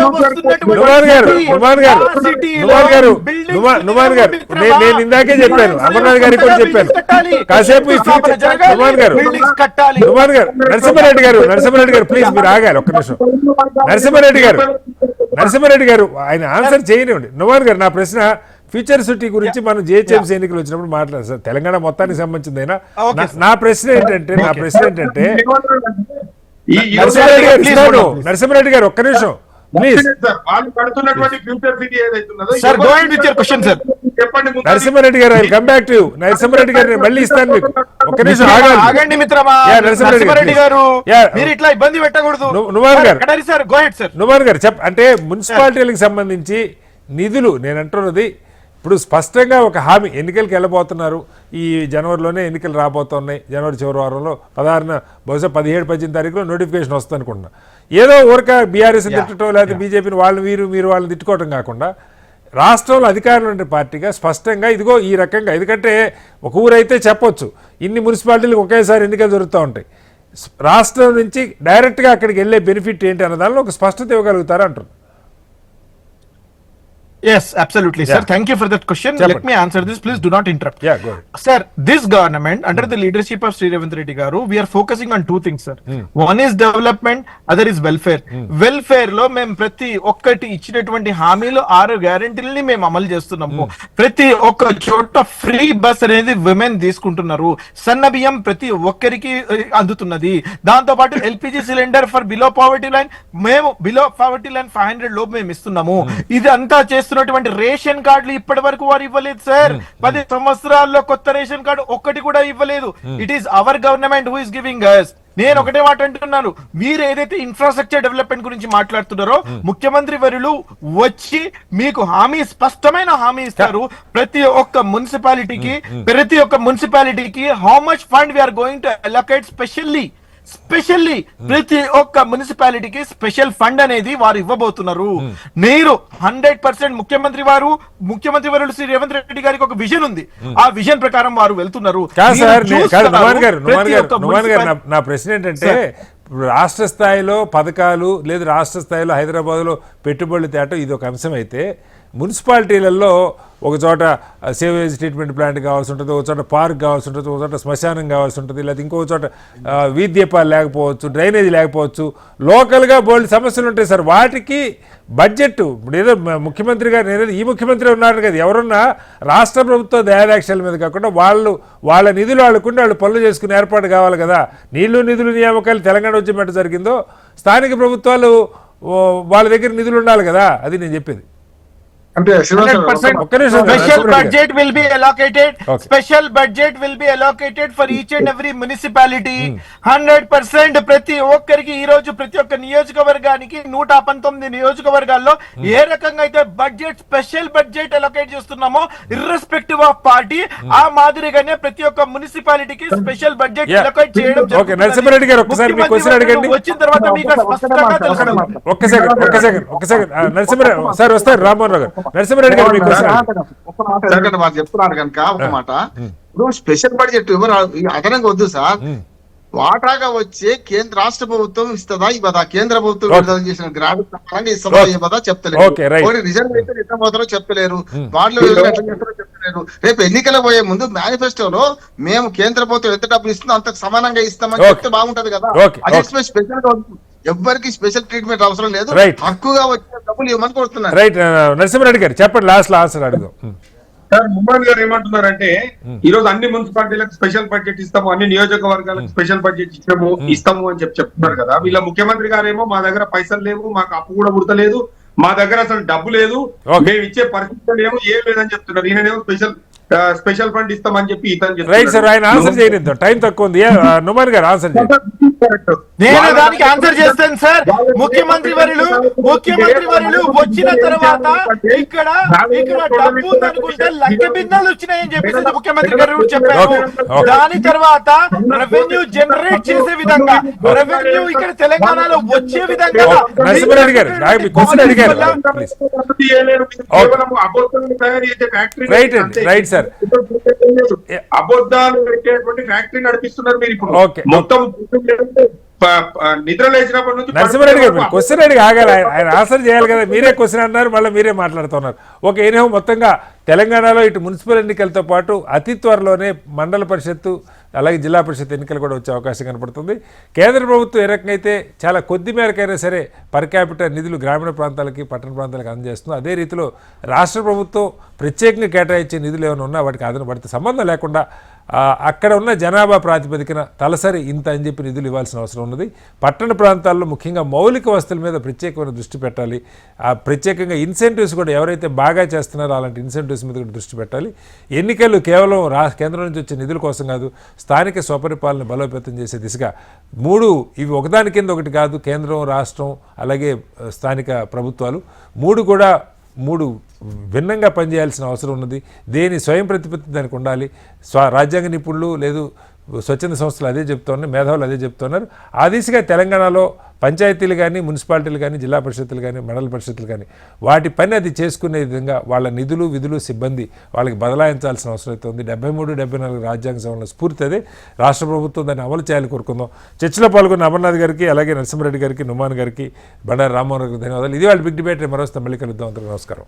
నేను ఇందాకే చెప్పాను, అమర్నాథ్ గారికి కూడా చెప్పాను కాసేపు. నరసింహారెడ్డి గారు ప్లీజ్ మీరు ఆగారు ఒక్క నిమిషం. నరసింహారెడ్డి గారు ఆయన ఆన్సర్ చేయనివ్వండి. నుమాన్ గారు, నా ప్రశ్న ఫ్యూచర్ సిటీ గురించి మనం జిహెచ్ఎంసీ ఎన్నికలు వచ్చినప్పుడు మాట్లాడారు సార్. తెలంగాణ మొత్తానికి సంబంధించిందైనా నా ప్రశ్న ఏంటంటే నరసింహారెడ్డి గారు ఒక్క నిమిషం please. Narasimha Reddy garu I come back to you. Narasimha Reddy garu మళ్ళీ ఇస్తాను మీకు, ఒక్క నిమిషం ఆగండి మిత్రమా. నరసింహారెడ్డి గారు మీరు ఇట్లా ఇబ్బంది పెట్టకూడదు. నుమాన్ గారు అంటే మున్సిపాలిటీలకు సంబంధించి నిధులు నేను అంటున్నది ఇప్పుడు స్పష్టంగా ఒక హామీ, ఎన్నికలకు వెళ్ళబోతున్నారు. ఈ జనవరిలోనే ఎన్నికలు రాబోతున్నాయి. జనవరి చివరి వారంలో 16న బహుశా 17-18 తారీఖులో నోటిఫికేషన్ వస్తుంది అనుకుంటున్నా. ఏదో ఊరక బీఆర్ఎస్ తిట్టడం లేకపోతే బీజేపీని మీరు వాళ్ళని తిట్టుకోవటం కాకుండా రాష్ట్రంలో అధికారంలో ఉండే పార్టీగా స్పష్టంగా ఇదిగో ఈ రకంగా, ఎందుకంటే ఒక ఊరైతే చెప్పొచ్చు ఇన్ని మున్సిపాలిటీలకు ఒకేసారి ఎన్నికలు జరుగుతూ ఉంటాయి. రాష్ట్రం నుంచి డైరెక్ట్గా అక్కడికి వెళ్ళే బెనిఫిట్ ఏంటి అన్న దానిలో ఒక స్పష్టత ఇవ్వగలుగుతారా అంటారు. Yes, absolutely, sir. Thank you for that question. Let me answer this. Please do not interrupt. Go ahead. Sir, this government, under the leadership of Sri Revanth Reddy Garu, we are focusing on two things, sir. One is development, other is welfare. Welfare lo mem prati okkati ichinaటువంటి హామీలు 6 గ్యారెంటీలని మేము అమలు చేస్తున్నాము. ప్రతి ఒక్క చోట free bus అనేది women తీసుకుంటున్నారు. సన్న బియ్యం ప్రతి ఒక్కరికి అందుతున్నది. దాంతో పాటు LPG cylinder for below poverty line మేము బిలో పావర్టీ లైన్ 500 లోపు మేము ఇస్తున్నాము. ఇది అంతా చేస్తూ ఇస్తున్నటువంటి రేషన్ కార్డులు ఇప్పటి వరకు వారు ఇవ్వలేదు సార్. 10 సంవత్సరాల్లో కొత్త రేషన్ కార్డు ఒక్కటి కూడా ఇవ్వలేదు. It is our government who is giving us. నేను ఒకటే మాట అంటున్నాను, మీరు ఏదైతే ఇన్ఫ్రాస్ట్రక్చర్ డెవలప్మెంట్ గురించి మాట్లాడుతున్నారో ముఖ్యమంత్రి వర్యులు వచ్చి మీకు స్పష్టమైన హామీ ఇస్తారు. ప్రతి ఒక్క మున్సిపాలిటీకి how much fund we are going to allocate specially ప్రతి ఒక్క మున్సిపాలిటీకి స్పెషల్ ఫండ్ అనేది వారు ఇవ్వబోతున్నారు. మీరు 100% ముఖ్యమంత్రి వర్యులు శ్రీ రేవంత్ రెడ్డి గారికి ఒక విజన్ ఉంది. ఆ విజన్ ప్రకారం వారు వెళ్తున్నారు. నా ప్రశ్న ఏంటంటే రాష్ట్ర స్థాయిలో పథకాలు లేదు రాష్ట్ర స్థాయిలో హైదరాబాద్లో పెట్టుబడులు తేటం ఇది ఒక అంశం అయితే, మున్సిపాలిటీలలో ఒక చోట సేవేజ్ ట్రీట్మెంట్ ప్లాంట్ కావాల్సి ఉంటుంది, ఒక చోట పార్క్ కావాల్సి ఉంటుంది, ఒక చోట శ్మశానం కావాల్సి ఉంటుంది, లేదా ఇంకొక చోట వీధి దీపాలు లేకపోవచ్చు, డ్రైనేజ్ లేకపోవచ్చు, లోకల్గా బోల్డ్ సమస్యలు ఉంటాయి సార్. వాటికి బడ్జెట్ ఇప్పుడు ఏదో ముఖ్యమంత్రి గారు ఈ ముఖ్యమంత్రి ఉన్నారు కదా, ఎవరున్నా రాష్ట్ర ప్రభుత్వ దయాదాక్షల మీద కాకుండా వాళ్ళ నిధులు వాళ్ళకుండి వాళ్ళు పనులు చేసుకునే ఏర్పాటు కావాలి కదా. నిధులు నియామకాలు తెలంగాణ ఉద్యమం ఎట్లా జరిగిందో స్థానిక ప్రభుత్వాలు వాళ్ళ దగ్గర నిధులు ఉండాలి కదా, అది నేను చెప్పేది. అంటే Special budget will be allocated for each and every municipality. 100% ప్రతి ఒక్కరికి ఈ రోజు ప్రతి ఒక్క నియోజకవర్గానికి 119 నియోజకవర్గాల్లో ఏ రకంగా అయితే స్పెషల్ బడ్జెట్ అలొకేట్ చేస్తున్నామో ఇర్రెస్పెక్టివ్ ఆఫ్ పార్టీ, ఆ మాదిరిగానే ప్రతి ఒక్క మున్సిపాలిటీకి స్పెషల్ బడ్జెట్ అలొకేట్ చేయడం జరుగుతుంది. వచ్చిన తర్వాత మీకు స్పష్టంగా తెలుస్తుంది. ఒక్క సెకండ్ నరసింహారావు సార్ వస్తారు. రామ్మోహన్ రావు గారు, నరసింహారెడ్డి గారు మీకు వాళ్ళు చెప్తున్నారు కనుక ఒక మాట, ఇప్పుడు స్పెషల్ బడ్జెట్ ఎవరు అదనంగా వద్దు సార్, వాటాగా వచ్చే రాష్ట్ర ప్రభుత్వం ఇస్తుందా ఇవ్వదా, కేంద్ర ప్రభుత్వం విడుదల చేసిన గ్రాంట్ ప్రకారంగా ఇస్తుందా ఇవ్వదా చెప్తలేరు. రిజర్వేషన్ ఎట్లా పోతారో చెప్పలేరు, వాళ్ళు ఎట్లా చేస్తారో చెప్పలేరు. రేపు ఎన్నికల పోయే ముందు మేనిఫెస్టోలో మేము కేంద్ర ప్రభుత్వం ఎంత డబ్బులు ఇస్తుందో అంత సమానంగా ఇస్తామని చెప్తే బాగుంటది కదా. అది స్పెషల్ గా ఎవ్వరికి స్పెషల్ ట్రీట్మెంట్ అవసరం లేదు, హక్కుగా వచ్చే డబ్బులు ఇవ్వమని కోరుతున్నారు. రైట్ నరసింహారెడ్డి గారు చెప్పండి, లాస్ట్ ఆన్సర్ అడుగుదాం. సార్ ముమ్మన్ గారు ఏమంటున్నారంటే ఈ రోజు అన్ని మున్సిపాలిటీలకు స్పెషల్ బడ్జెట్ ఇస్తాము, అన్ని నియోజకవర్గాలకు స్పెషల్ బడ్జెట్ ఇస్తాము అని చెప్తున్నారు కదా. వీళ్ళ ముఖ్యమంత్రి గారేమో మా దగ్గర పైసలు లేవు, మాకు అప్పు కూడా పుడతలేదు, మా దగ్గర అసలు డబ్బు లేదు, మేము ఇచ్చే పరిస్థితులు ఏమో ఏం లేదని చెప్తున్నారు. ఈయనేమో స్పెషల్ ఫండ్ ఇస్తామని చెప్పి ఇతను రైట్ సార్, ఆయన ఆన్సర్ చేయలేదు, టైం తక్కువ ఉంది. నుమాన్ గారు ఆన్సర్ చేయండి. నేను దానికి ఆన్సర్ చేస్తాను సార్. ముఖ్యమంత్రి వర్యులు వచ్చిన తర్వాత ఇక్కడ డబ్బు ఉందనుకుంటే లక్ష భిన్నాలు వచ్చినాయని చెప్పేసి ముఖ్యమంత్రి గారు చెప్పారు. దాని తర్వాత రెవెన్యూ జనరేట్ చేసే విధంగా, రెవెన్యూ ఇక్కడ తెలంగాణలో వచ్చే విధంగా నరసింహారెడ్డి గారు క్వశ్చన్ అడిగారు. రైట్ సార్, అబద్ధాలు పెట్టేటువంటి ఫ్యాక్టరీ నడిపిస్తున్నారు మీరు ఇప్పుడు. మొత్తం నిద్ర లేచినప్పటి నుంచి నరసింహారెడ్డి గారు క్వశ్చన్ అడిగి ఆగాలి, ఆయన ఆన్సర్ చేయాలి కదా. మీరే క్వశ్చన్ అన్నారు, మళ్ళీ మీరే మాట్లాడుతున్నారు. ఓకే, ఏనేమో మొత్తంగా తెలంగాణలో ఇటు మున్సిపల్ ఎన్నికలతో పాటు అతి త్వరలోనే మండల పరిషత్తు అలాగే జిల్లా పరిషత్ ఎన్నికలు కూడా వచ్చే అవకాశం కనపడుతుంది. కేంద్ర ప్రభుత్వం ఏ రకంగా అయితే చాలా కొద్ది మేరకైనా సరే పర్ క్యాపిటల్ నిధులు గ్రామీణ ప్రాంతాలకి పట్టణ ప్రాంతాలకు అందజేస్తుంది, అదే రీతిలో రాష్ట్ర ప్రభుత్వం ప్రత్యేకంగా కేటాయించే నిధులు ఏమైనా ఉన్నా వాటికి అదన పడితే సంబంధం లేకుండా అక్కడ ఉన్న జనాభా ప్రాతిపదికన తలసరి ఇంత అని చెప్పి నిధులు ఇవ్వాల్సిన అవసరం ఉన్నది. పట్టణ ప్రాంతాల్లో ముఖ్యంగా మౌలిక వసతుల మీద ప్రత్యేకమైన దృష్టి పెట్టాలి. ఆ ప్రత్యేకంగా ఇన్సెంటివ్స్ కూడా ఎవరైతే బాగా చేస్తున్నారో అలాంటి ఇన్సెంటివ్స్ మీద కూడా దృష్టి పెట్టాలి. ఎన్నికలు కేవలం కేంద్రం నుంచి వచ్చే నిధుల కోసం కాదు, స్థానిక స్వపరిపాలన బలోపేతం చేసే దిశగా ఇవి ఒకదాని కింద ఒకటి కాదు. కేంద్రం, రాష్ట్రం అలాగే స్థానిక ప్రభుత్వాలు మూడు భిన్నంగా పనిచేయాల్సిన అవసరం ఉన్నది. దేని స్వయం ప్రతిపత్తి దానికి ఉండాలి. రాజ్యాంగ నిపుణులు లేదు స్వచ్ఛంద సంస్థలు అదే చెప్తున్నారు, మేధావులు అదే చెప్తున్నారు. ఆ దిశగా తెలంగాణలో పంచాయతీలు కానీ, మున్సిపాలిటీలు కానీ, జిల్లా పరిషత్తులు కానీ, మండల పరిషత్తులు కానీ వాటి పని అది చేసుకునే విధంగా వాళ్ళ నిధులు, విధులు, సిబ్బంది వాళ్ళకి బదలాయించాల్సిన అవసరం అయితే ఉంది. 73, 74 రాజ్యాంగ సభలో స్ఫూర్తి అదే. రాష్ట్ర ప్రభుత్వం దాన్ని అమలు చేయాలని కోరుకుందాం. చర్చలో పాల్గొన్న అమర్నాథ్ గారికి, అలాగే నరసింహారెడ్డి గారికి, నుమాన్ గారికి, బండారు రామ్మోహన్ గారికి ధన్యవాదాలు. ఇది వాళ్ళ బిగ్ డిబేట్. మరోస్తే మళ్ళీ కలుద్దాం. నమస్కారం.